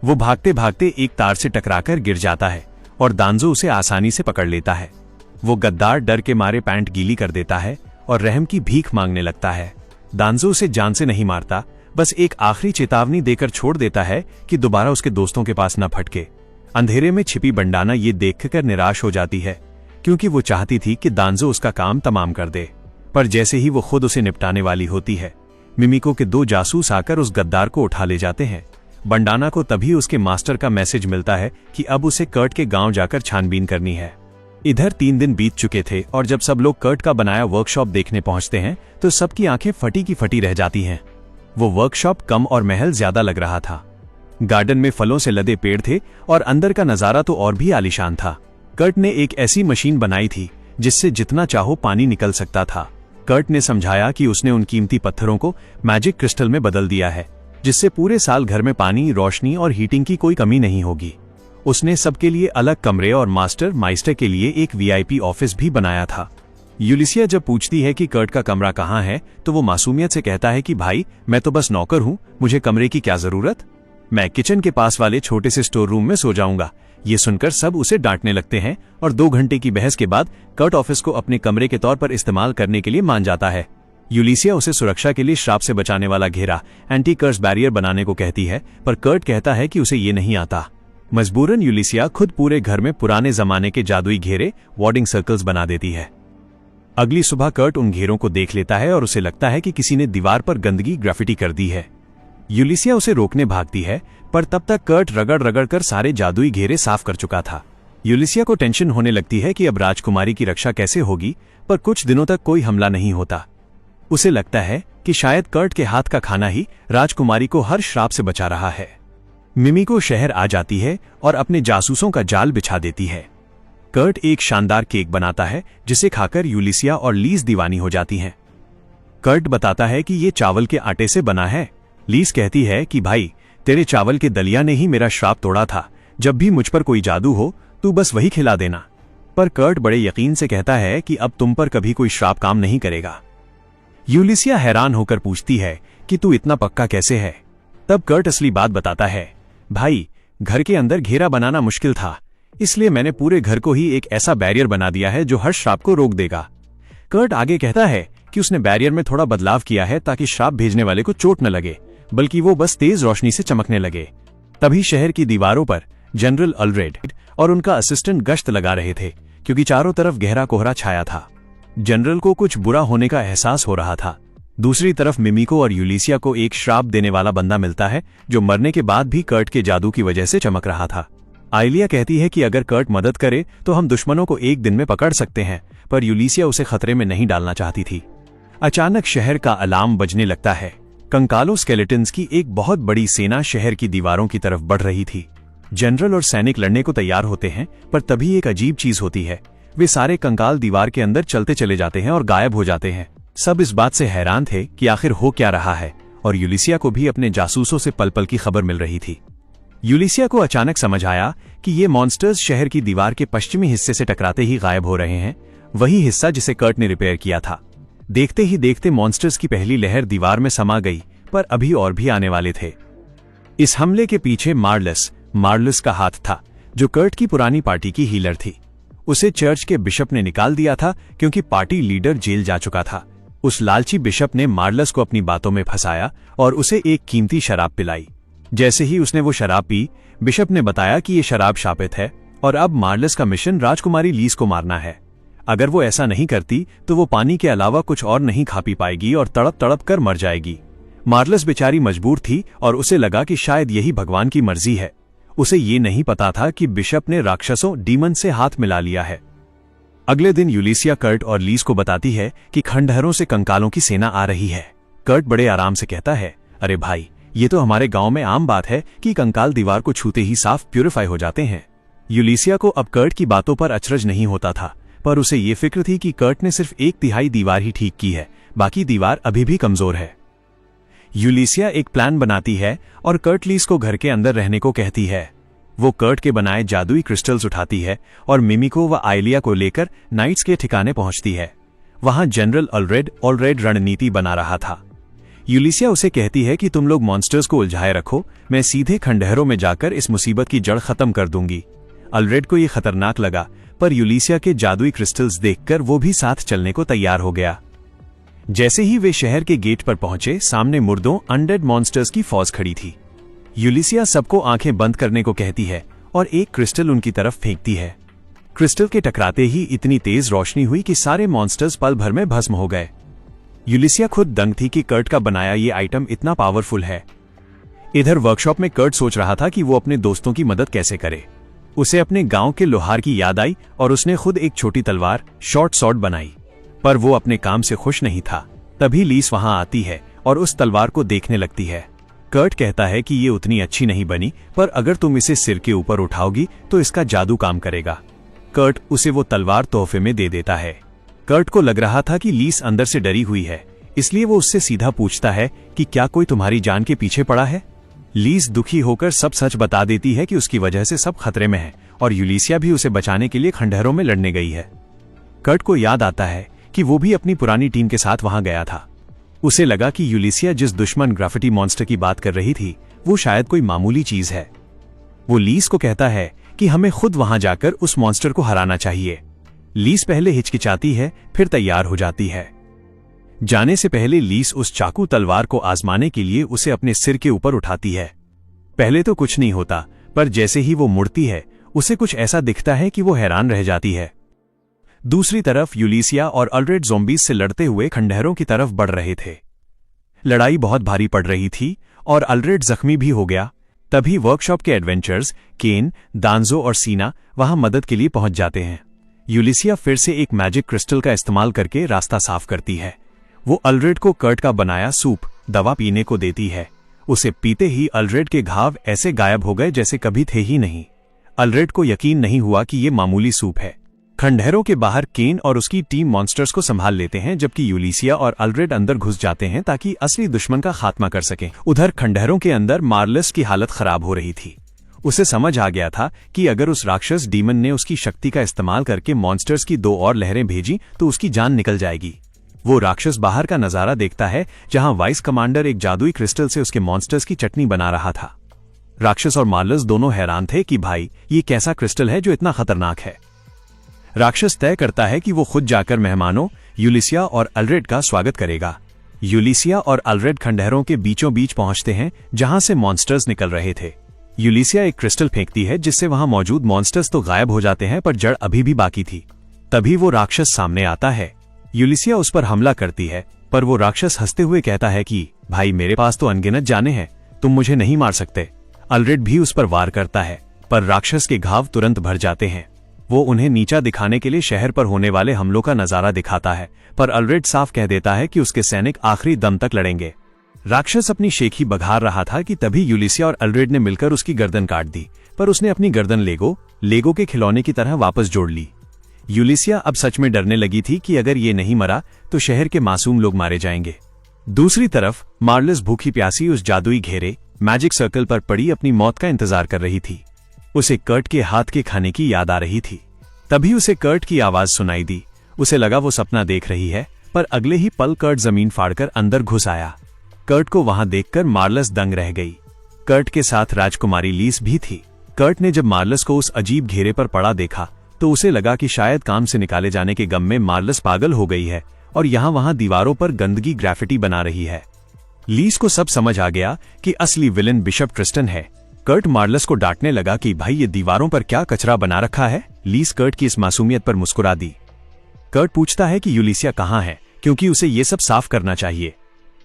वो भागते भागते एक तार से टकराकर गिर जाता है और दांजो उसे आसानी से पकड़ लेता है। वो गद्दार डर के मारे पैंट गीली कर देता है और रहम की भीख मांगने लगता है। दांजो उसे जान से नहीं मारता, बस एक आखिरी चेतावनी देकर छोड़ देता है कि दोबारा उसके दोस्तों के पास न भटके। अंधेरे में छिपी बंडाना ये देखकर निराश हो जाती है, क्योंकि वो चाहती थी कि दांजो उसका काम तमाम कर दे। पर जैसे ही वो खुद उसे निपटाने वाली होती है, मिमिको के 2 जासूस आकर उस गद्दार को उठा ले जाते हैं। बंडाना को तभी उसके मास्टर का मैसेज मिलता है कि अब उसे कर्ट के गांव जाकर छानबीन करनी है। इधर 3 दिन बीत चुके थे और जब सब लोग कर्ट का बनाया वर्कशॉप देखने पहुंचते हैं तो सबकी आंखें फटी की फटी रह जाती हैं। वो वर्कशॉप कम और महल ज्यादा लग रहा था। गार्डन में फलों से लदे पेड़ थे और अंदर का नजारा तो और भी आलीशान था। कर्ट ने एक ऐसी मशीन बनाई थी जिससे जितना चाहो पानी निकल सकता था। कर्ट ने समझाया कि उसने उन कीमती पत्थरों को मैजिक क्रिस्टल में बदल दिया है, जिससे पूरे साल घर में पानी, रोशनी और हीटिंग की कोई कमी नहीं होगी। उसने सबके लिए अलग कमरे और माइस्टर के लिए एक वीआईपी ऑफिस भी बनाया था। यूलिसिया जब पूछती है कि कर्ट का कमरा कहाँ है तो वो मासूमियत से कहता है कि भाई, मैं तो बस नौकर हूँ, मुझे कमरे की क्या जरूरत, मैं किचन के पास वाले छोटे से स्टोर रूम में सो जाऊंगा। ये सुनकर सब उसे डांटने लगते हैं और 2 घंटे की बहस के बाद कर्ट ऑफिस को अपने कमरे के तौर पर इस्तेमाल करने के लिए मान जाता है। यूलिसिया उसे सुरक्षा के लिए श्राप से बचाने वाला घेरा, एंटी कर्स बैरियर बनाने को कहती है, पर कर्ट कहता है कि उसे ये नहीं आता। मजबूरन यूलिसिया खुद पूरे घर में पुराने जमाने के जादुई घेरे, वार्डिंग सर्कल्स बना देती है। अगली सुबह कर्ट उन घेरों को देख लेता है और उसे लगता है कि किसी ने दीवार पर गंदगी ग्राफिटी कर दी है। यूलिसिया उसे रोकने भागती है, पर तब तक कर्ट रगड़ रगड़ कर सारे जादुई घेरे साफ कर चुका था। यूलिसिया को टेंशन होने लगती है कि अब राजकुमारी की रक्षा कैसे होगी, पर कुछ दिनों तक कोई हमला नहीं होता। उसे लगता है कि शायद कर्ट के हाथ का खाना ही राजकुमारी को हर श्राप से बचा रहा है। मिमिको शहर आ जाती है और अपने जासूसों का जाल बिछा देती है। कर्ट एक शानदार केक बनाता है जिसे खाकर यूलिसिया और लीज दीवानी हो जाती हैं। कर्ट बताता है कि ये चावल के आटे से बना है। लीज कहती है कि भाई, तेरे चावल के दलिया ने ही मेरा श्राप तोड़ा था, जब भी मुझ पर कोई जादू हो तू बस वही खिला देना। पर कर्ट बड़े यकीन से कहता है कि अब तुम पर कभी कोई श्राप काम नहीं करेगा। यूलिसिया हैरान होकर पूछती है कि तू इतना पक्का कैसे है। तब कर्ट असली बात बताता है, भाई, घर के अंदर घेरा बनाना मुश्किल था, इसलिए मैंने पूरे घर को ही एक ऐसा बैरियर बना दिया है जो हर श्राप को रोक देगा। कर्ट आगे कहता है कि उसने बैरियर में थोड़ा बदलाव किया है ताकि श्राप भेजने वाले को चोट न लगे, बल्कि वो बस तेज रोशनी से चमकने लगे। तभी शहर की दीवारों पर जनरल अल्रेड और उनका असिस्टेंट गश्त लगा रहे थे, क्योंकि चारों तरफ गहरा कोहरा छाया था। जनरल को कुछ बुरा होने का एहसास हो रहा था। दूसरी तरफ मिमिको और यूलिसिया को एक श्राप देने वाला बंदा मिलता है जो मरने के बाद भी कर्ट के जादू की वजह से चमक रहा था। आइलिया कहती है कि अगर कर्ट मदद करे तो हम दुश्मनों को एक दिन में पकड़ सकते हैं, पर यूलिसिया उसे खतरे में नहीं डालना चाहती थी। अचानक शहर का अलार्म बजने लगता है। कंकालो स्केलेटन्स की एक बहुत बड़ी सेना शहर की दीवारों की तरफ बढ़ रही थी। जनरल और सैनिक लड़ने को तैयार होते हैं, पर तभी एक अजीब चीज होती है। वे सारे कंकाल दीवार के अंदर चलते चले जाते हैं और गायब हो जाते हैं। सब इस बात से हैरान थे कि आखिर हो क्या रहा है, और यूलिसिया को भी अपने जासूसों से पल पल की खबर मिल रही थी। यूलिसिया को अचानक समझ आया कि ये मॉन्स्टर्स शहर की दीवार के पश्चिमी हिस्से से टकराते ही गायब हो रहे हैं, वही हिस्सा जिसे कर्ट ने रिपेयर किया था। देखते ही देखते मॉन्स्टर्स की पहली लहर दीवार में समा गई, पर अभी और भी आने वाले थे। इस हमले के पीछे मार्लस का हाथ था, जो कर्ट की पुरानी पार्टी की हीलर थी। उसे चर्च के बिशप ने निकाल दिया था क्योंकि पार्टी लीडर जेल जा चुका था। उस लालची बिशप ने मार्लस को अपनी बातों में फंसाया और उसे एक कीमती शराब पिलाई। जैसे ही उसने वो शराब पी, बिशप ने बताया कि ये शराब शापित है और अब मार्लस का मिशन राजकुमारी लीज को मारना है। अगर वो ऐसा नहीं करती तो वो पानी के अलावा कुछ और नहीं खा पी पाएगी और तड़प तड़प कर मर जाएगी। मार्लस बेचारी मजबूर थी और उसे लगा कि शायद यही भगवान की मर्जी है। उसे ये नहीं पता था कि बिशप ने राक्षसों डीमन से हाथ मिला लिया है। अगले दिन यूलिसिया कर्ट और लीज को बताती है कि खंडहरों से कंकालों की सेना आ रही है। कर्ट बड़े आराम से कहता है, अरे भाई, ये तो हमारे गांव में आम बात है कि कंकाल दीवार को छूते ही साफ प्यूरिफाई हो जाते हैं। यूलिसिया को अब कर्ट की बातों पर अचरज नहीं होता था, पर उसे ये फिक्र थी कि कर्ट ने सिर्फ 1/3 दीवार ही ठीक की है, बाकी दीवार अभी भी कमजोर है। यूलिसिया एक प्लान बनाती है और कर्ट लीस को घर के अंदर रहने को कहती है। वो कर्ट के बनाए जादुई क्रिस्टल्स उठाती है और मिमिको व आइलिया को लेकर नाइट्स के ठिकाने पहुंचती है। वहां जनरल ऑलरेड रणनीति बना रहा था। यूलिसिया उसे कहती है कि तुम लोग मॉन्स्टर्स को उलझाए रखो, मैं सीधे खंडहरों में जाकर इस मुसीबत की जड़ खत्म कर दूंगी। ऑलरेड को यह खतरनाक लगा, पर यूलिसिया के जादुई क्रिस्टल्स देखकर वो भी साथ चलने को तैयार हो गया। जैसे ही वे शहर के गेट पर पहुंचे, सामने मुर्दों अनडेड मॉन्स्टर्स की फौज खड़ी थी। यूलिसिया सबको आंखें बंद करने को कहती है और एक क्रिस्टल उनकी तरफ फेंकती है। क्रिस्टल के टकराते ही इतनी तेज रोशनी हुई कि सारे मॉन्स्टर्स पल भर में भस्म हो गए। यूलिसिया खुद दंग थी कि कर्ट का बनाया ये आइटम इतना पावरफुल है। इधर वर्कशॉप में कर्ट सोच रहा था कि वो अपने दोस्तों की मदद कैसे करे। उसे अपने गांव के लोहार की याद आई और उसने खुद एक छोटी तलवार शॉर्ट सॉर्ड बनाई, पर वो अपने काम से खुश नहीं था। तभी लीस वहां आती है और उस तलवार को देखने लगती है। कर्ट कहता है कि ये उतनी अच्छी नहीं बनी, पर अगर तुम इसे सिर के ऊपर उठाओगी तो इसका जादू काम करेगा। कर्ट उसे वो तलवार तोहफे में दे देता है। कर्ट को लग रहा था कि लीस अंदर से डरी हुई है, इसलिए वो उससे सीधा पूछता है कि क्या कोई तुम्हारी जान के पीछे पड़ा है। लीस दुखी होकर सब सच बता देती है कि उसकी वजह से सब खतरे में है और यूलिसिया भी उसे बचाने के लिए खंडहरों में लड़ने गई है। कर्ट को याद आता है कि वो भी अपनी पुरानी टीम के साथ वहां गया था। उसे लगा कि यूलिसिया जिस दुश्मन ग्राफिटी मॉन्स्टर की बात कर रही थी वो शायद कोई मामूली चीज है। वो लीस को कहता है कि हमें खुद वहां जाकर उस मॉन्स्टर को हराना चाहिए। लीस पहले हिचकिचाती है, फिर तैयार हो जाती है। जाने से पहले लीस उस चाकू तलवार को आजमाने के लिए उसे अपने सिर के ऊपर उठाती है। पहले तो कुछ नहीं होता, पर जैसे ही वो मुड़ती है उसे कुछ ऐसा दिखता है कि वो हैरान रह जाती है। दूसरी तरफ यूलिसिया और ऑलरेड ज़ॉम्बीज से लड़ते हुए खंडहरों की तरफ बढ़ रहे थे। लड़ाई बहुत भारी पड़ रही थी और ऑलरेड जख्मी भी हो गया। तभी वर्कशॉप के एडवेंचर्स केन, दांजो और सीना वहां मदद के लिए पहुंच जाते हैं। यूलिसिया फिर से एक मैजिक क्रिस्टल का इस्तेमाल करके रास्ता साफ करती है। वो ऑलरेड को कर्ट का बनाया सूप दवा पीने को देती है। उसे पीते ही ऑलरेड के घाव ऐसे गायब हो गए जैसे कभी थे ही नहीं। ऑलरेड को यकीन नहीं हुआ कि ये मामूली सूप है। खंडहरों के बाहर केन और उसकी टीम मॉन्स्टर्स को संभाल लेते हैं, जबकि यूलिसिया और ऑलरेड अंदर घुस जाते हैं ताकि असली दुश्मन का खात्मा कर सकें। उधर खंडहरों के अंदर मार्लस की हालत खराब हो रही थी। उसे समझ आ गया था कि अगर उस राक्षस डीमन ने उसकी शक्ति का इस्तेमाल करके मॉन्स्टर्स की 2 और लहरें भेजी तो उसकी जान निकल जाएगी। वो राक्षस बाहर का नजारा देखता है, जहां वाइस कमांडर एक जादुई क्रिस्टल से उसके मॉन्स्टर्स की चटनी बना रहा था। राक्षस और मार्लस दोनों हैरान थे कि भाई ये कैसा क्रिस्टल है जो इतना खतरनाक है। राक्षस तय करता है कि वो खुद जाकर मेहमानों यूलिसिया और ऑलरेड का स्वागत करेगा। यूलिसिया और ऑलरेड खंडहरों के बीचों बीच पहुंचते हैं जहां से मॉन्स्टर्स निकल रहे थे। यूलिसिया एक क्रिस्टल फेंकती है जिससे वहां मौजूद मॉन्स्टर्स तो गायब हो जाते हैं, पर जड़ अभी भी बाकी थी। तभी वो राक्षस सामने आता है। यूलिसिया उस पर हमला करती है, पर वो राक्षस हंसते हुए कहता है कि भाई मेरे पास तो अनगिनत जाने हैं, तुम मुझे नहीं मार सकते। ऑलरेड भी उस पर वार करता है, पर राक्षस के घाव तुरंत भर जाते हैं। वो उन्हें नीचा दिखाने के लिए शहर पर होने वाले हमलों का नजारा दिखाता है, पर ऑलरेड साफ कह देता है कि उसके सैनिक आखिरी दम तक लड़ेंगे। राक्षस अपनी शेखी बघार रहा था कि तभी यूलिसिया और ऑलरेड ने मिलकर उसकी गर्दन काट दी, पर उसने अपनी गर्दन लेगो के खिलौने की तरह वापस जोड़ ली। यूलिसिया अब सच में डरने लगी थी कि अगर ये नहीं मरा तो शहर के मासूम लोग मारे जाएंगे। दूसरी तरफ मार्लस भूखी प्यासी उस जादुई घेरे मैजिक सर्कल पर पड़ी अपनी मौत का इंतजार कर रही थी। उसे कर्ट के हाथ के खाने की याद आ रही थी। तभी उसे कर्ट की आवाज सुनाई दी। उसे लगा वो सपना देख रही है, पर अगले ही पल कर्ट जमीन फाड़कर अंदर घुस आया। कर्ट को वहां देखकर मार्लस दंग रह गई। कर्ट के साथ राजकुमारी लीस भी थी। कर्ट ने जब मार्लस को उस अजीब घेरे पर पड़ा देखा तो उसे लगा कि शायद काम से निकाले जाने के गम में मार्लस पागल हो गई है और यहाँ वहां दीवारों पर गंदगी ग्राफिटी बना रही है। लीस को सब समझ आ गया कि असली विलन बिशप ट्रिस्टन है। कर्ट मार्लस को डांटने लगा कि भाई ये दीवारों पर क्या कचरा बना रखा है। लीस कर्ट की इस मासूमियत पर मुस्कुरा दी। कर्ट पूछता है कि यूलिसिया कहाँ है, क्योंकि उसे ये सब साफ करना चाहिए।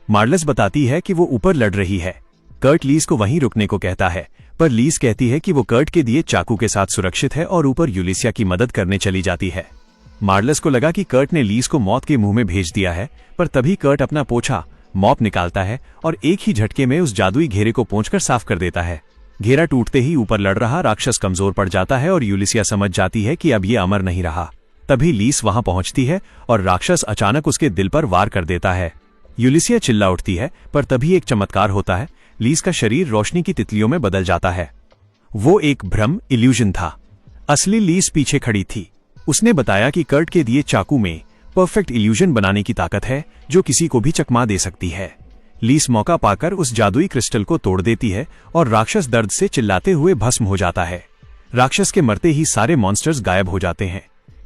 मार्लस बताती है कि वो ऊपर लड़ रही है। कर्ट लीस को वहीं रुकने को कहता है, पर लीस कहती है कि वो कर्ट के दिए चाकू के साथ सुरक्षित है और ऊपर यूलिसिया की मदद करने चली जाती है। मार्लस को लगा कि कर्ट ने लीस को मौत के मुंह में भेज दिया है, पर तभी कर्ट अपना पोछा मॉप निकालता है और एक ही झटके में उस जादुई घेरे को पोंछकर साफ कर देता है। घेरा टूटते ही ऊपर लड़ रहा राक्षस कमजोर पड़ जाता है और यूलिसिया समझ जाती है कि अब ये अमर नहीं रहा। तभी लीस वहां पहुंचती है और राक्षस अचानक उसके दिल पर वार कर देता है। यूलिसिया चिल्ला उठती है, पर तभी एक चमत्कार होता है। लीस का शरीर रोशनी की तितलियों में बदल जाता है। वो एक भ्रम इल्यूजन था। असली लीस पीछे खड़ी थी। उसने बताया कि कर्ट के दिए चाकू में परफेक्ट इल्यूजन बनाने की ताकत है जो किसी को भी चकमा दे सकती है। लीस मौका पाकर उस जादुई क्रिस्टल को तोड़ देती है और राक्षस दर्द से चिल्लाते हुए भस्म हो जाता है। राक्षस के मरते ही सारे मॉन्स्टर्स गायब हो जाते हैं।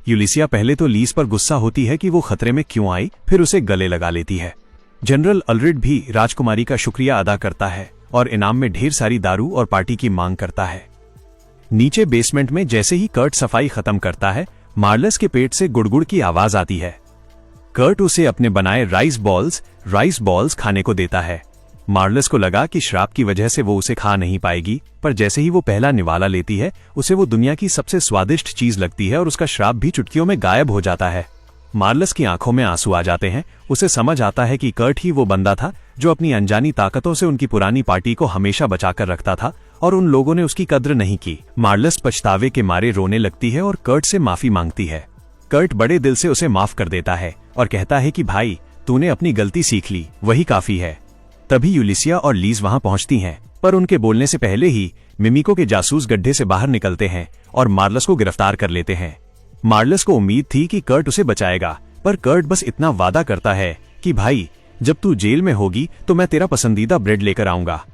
यूलिसिया पहले तो लीस पर गुस्सा होती है कि वो खतरे में क्यों आई, फिर उसे गले लगा लेती है। जनरल अल्रेड भी राजकुमारी का शुक्रिया अदा करता है और इनाम में ढेर सारी दारू और पार्टी की मांग करता है। नीचे बेसमेंट में जैसे ही कर्ट सफाई खत्म करता है, मार्लस के पेट से गुड़गुड़ की आवाज आती है। कर्ट उसे अपने बनाए राइस बॉल्स खाने को देता है। मार्लस को लगा कि श्राप की वजह से वो उसे खा नहीं पाएगी, पर जैसे ही वो पहला निवाला लेती है, उसे वो दुनिया की सबसे स्वादिष्ट चीज लगती है और उसका श्राप भी चुटकियों में गायब हो जाता है। मार्लस की आंखों में आंसू आ जाते हैं। उसे समझ आता है कि कर्ट ही वो बंदा था जो अपनी अनजानी ताकतों से उनकी पुरानी पार्टी को हमेशा बचाकर रखता था और उन लोगों ने उसकी कद्र नहीं की। मार्लस पछतावे के मारे रोने लगती है और कर्ट से माफी मांगती है। कर्ट बड़े दिल से उसे माफ कर देता है और कहता है कि भाई, तूने अपनी गलती सीख ली, वही काफी है। तभी यूलिसिया और लीज वहां पहुंचती हैं, पर उनके बोलने से पहले ही मिमिको के जासूस गड्ढे से बाहर निकलते हैं और मार्लस को गिरफ्तार कर लेते हैं। मार्लस को उम्मीद थी कि कर्ट उसे बचाएगा, पर कर्ट बस इतना वादा करता है कि भाई, जब तू जेल में होगी तो मैं तेरा पसंदीदा ब्रेड लेकर आऊंगा।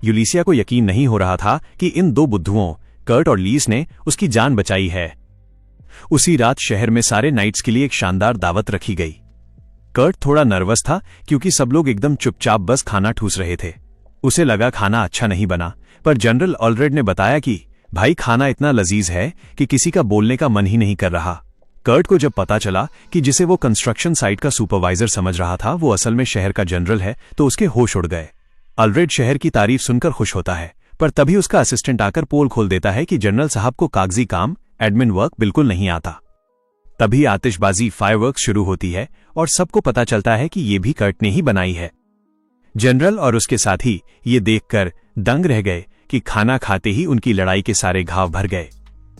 यूलिसिया को यकीन नहीं हो रहा था कि इन दो बुद्धुओं कर्ट और लीस ने उसकी जान बचाई है। उसी रात शहर में सारे नाइट्स के लिए एक शानदार दावत रखी गई। कर्ट थोड़ा नर्वस था क्योंकि सब लोग एकदम चुपचाप बस खाना ठूस रहे थे। उसे लगा खाना अच्छा नहीं बना, पर जनरल ऑलरेड ने बताया कि भाई, खाना इतना लजीज है कि किसी का बोलने का मन ही नहीं कर रहा। कर्ट को जब पता चला कि जिसे वो कंस्ट्रक्शन साइट का सुपरवाइजर समझ रहा था वो असल में शहर का जनरल है, तो उसके होश उड़ गए। ऑलरेड शहर की तारीफ सुनकर खुश होता है, पर तभी उसका असिस्टेंट आकर पोल खोल देता है कि जनरल साहब को कागजी काम, एडमिन वर्क बिल्कुल नहीं आता। तभी आतिशबाजी, फायरवर्क्स शुरू होती है और सबको पता चलता है कि ये भी कर्ट ने ही बनाई है। जनरल और उसके साथी ये देखकर दंग रह गए कि खाना खाते ही उनकी लड़ाई के सारे घाव भर गए।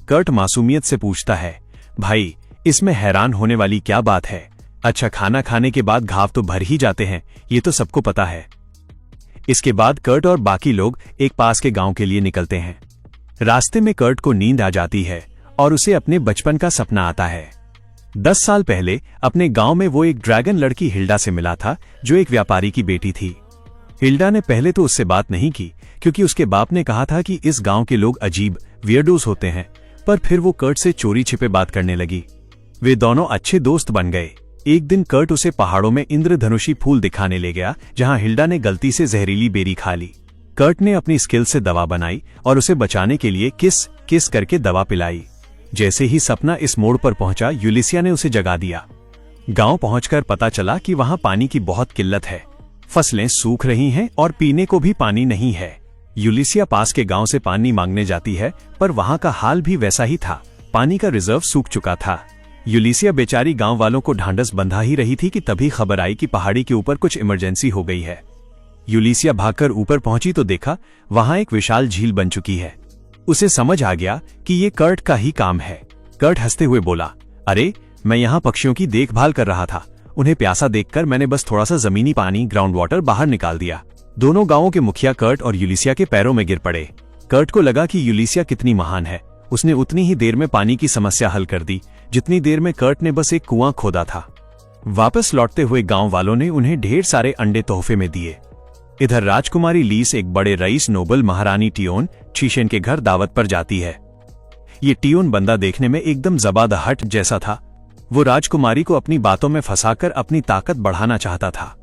कर्ट मासूमियत से पूछता है, भाई, इसमें हैरान होने वाली क्या बात है? अच्छा, खाना खाने के बाद घाव तो भर ही जाते हैं, ये तो सबको पता है। इसके बाद कर्ट और बाकी लोग एक पास के गांव के लिए निकलते हैं। रास्ते में कर्ट को नींद आ जाती है और उसे अपने बचपन का सपना आता है। 10 साल पहले अपने गांव में वो एक ड्रैगन लड़की हिल्डा से मिला था जो एक व्यापारी की बेटी थी। हिल्डा ने पहले तो उससे बात नहीं की क्योंकि उसके बाप ने कहा था कि इस गांव के लोग अजीब वियर्डोस होते हैं, पर फिर वो कर्ट से चोरी छिपे बात करने लगी। वे दोनों अच्छे दोस्त बन गए। एक दिन कर्ट उसे पहाड़ों में इंद्रधनुषी फूल दिखाने ले गया जहां हिल्डा ने गलती से जहरीली बेरी खा ली। कर्ट ने अपनी स्किल से दवा बनाई और उसे बचाने के लिए किस करके दवा पिलाई। जैसे ही सपना इस मोड़ पर पहुंचा, यूलिसिया ने उसे जगा दिया। गांव पहुंचकर पता चला कि वहां पानी की बहुत किल्लत है। फसलें सूख रही हैं और पीने को भी पानी नहीं है। यूलिसिया पास के गांव से पानी मांगने जाती है, पर वहां का हाल भी वैसा ही था। पानी का रिजर्व सूख चुका था। यूलिसिया बेचारी गांव वालों को ढांढस बंधा ही रही थी कि तभी खबर आई कि पहाड़ी के ऊपर कुछ इमरजेंसी हो गई है। यूलिसिया भागकर ऊपर पहुंची तो देखा वहां एक विशाल झील बन चुकी है। उसे समझ आ गया कि ये कर्ट का ही काम है। कर्ट हंसते हुए बोला, अरे, मैं यहाँ पक्षियों की देखभाल कर रहा था। उन्हें प्यासा देखकर मैंने बस थोड़ा सा जमीनी पानी, ग्राउंड वाटर बाहर निकाल दिया। दोनों गांवों के मुखिया कर्ट और यूलिसिया के पैरों में गिर पड़े। कर्ट को लगा कि यूलिसिया कितनी महान है। उसने उतनी ही देर में पानी की समस्या हल कर दी जितनी देर में कर्ट ने बस एक कुआं खोदा था। वापस लौटते हुए गांव वालों ने उन्हें ढेर सारे अंडे तोहफे में दिए। इधर राजकुमारी लीस एक बड़े रईस नोबल महारानी टियोन शीशेन के घर दावत पर जाती है। ये टियोन बंदा देखने में एकदम जबादहट जैसा था। वो राजकुमारी को अपनी बातों में फंसाकर अपनी ताकत बढ़ाना चाहता था,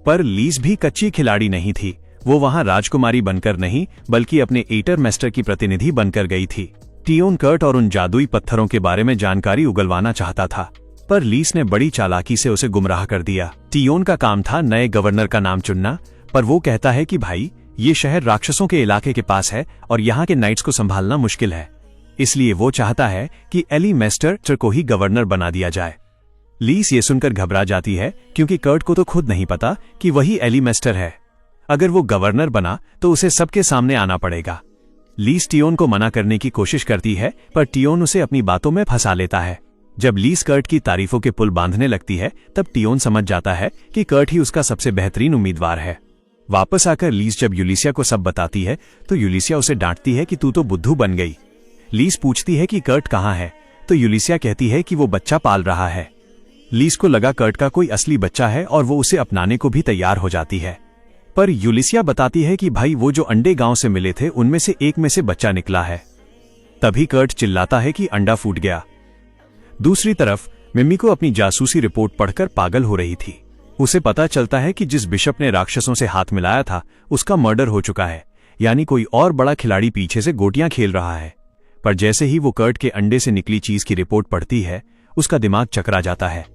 पर लीस भी कच्ची खिलाड़ी नहीं थी। वो वहां राजकुमारी बनकर नहीं बल्कि अपने एटर मास्टर की प्रतिनिधि बनकर गई थी। टियोन कर्ट और उन जादुई पत्थरों के बारे में जानकारी उगलवाना चाहता था, पर लीस ने बड़ी चालाकी से उसे गुमराह कर दिया। टियोन का काम था नए गवर्नर का नाम चुनना, पर वो कहता है कि भाई, ये शहर राक्षसों के इलाके के पास है और यहाँ के नाइट्स को संभालना मुश्किल है, इसलिए वो चाहता है कि एली मास्टर को ही गवर्नर बना दिया जाए। लीस ये सुनकर घबरा जाती है क्योंकि कर्ट को तो खुद नहीं पता कि वही एली मास्टर है। अगर वो गवर्नर बना तो उसे सबके सामने आना पड़ेगा। लीस टियोन को मना करने की कोशिश करती है, पर टियोन उसे अपनी बातों में फंसा लेता है। जब लीस कर्ट की तारीफों के पुल बांधने लगती है तब टियोन समझ जाता है कि कर्ट ही उसका सबसे बेहतरीन उम्मीदवार है। वापस आकर लीस जब यूलिसिया को सब बताती है तो यूलिसिया उसे डांटती है कि तू तो बुद्धू बन गई। लीस पूछती है कि कर्ट कहाँ है तो यूलिसिया कहती है कि वो बच्चा पाल रहा है। लीस को लगा कर्ट का कोई असली बच्चा है और वो उसे अपनाने को भी तैयार हो जाती है, पर यूलिसिया बताती है कि भाई वो जो अंडे गांव से मिले थे उनमें से एक में से बच्चा निकला है। तभी कर्ट चिल्लाता है कि अंडा फूट गया। दूसरी तरफ मिमी को अपनी जासूसी रिपोर्ट पढ़कर पागल हो रही थी। उसे पता चलता है कि जिस बिशप ने राक्षसों से हाथ मिलाया था उसका मर्डर हो चुका है, यानी कोई और बड़ा खिलाड़ी पीछे से गोटियां खेल रहा है। पर जैसे ही वो कर्ट के अंडे से निकली चीज की रिपोर्ट पढ़ती है उसका दिमाग चकरा जाता है।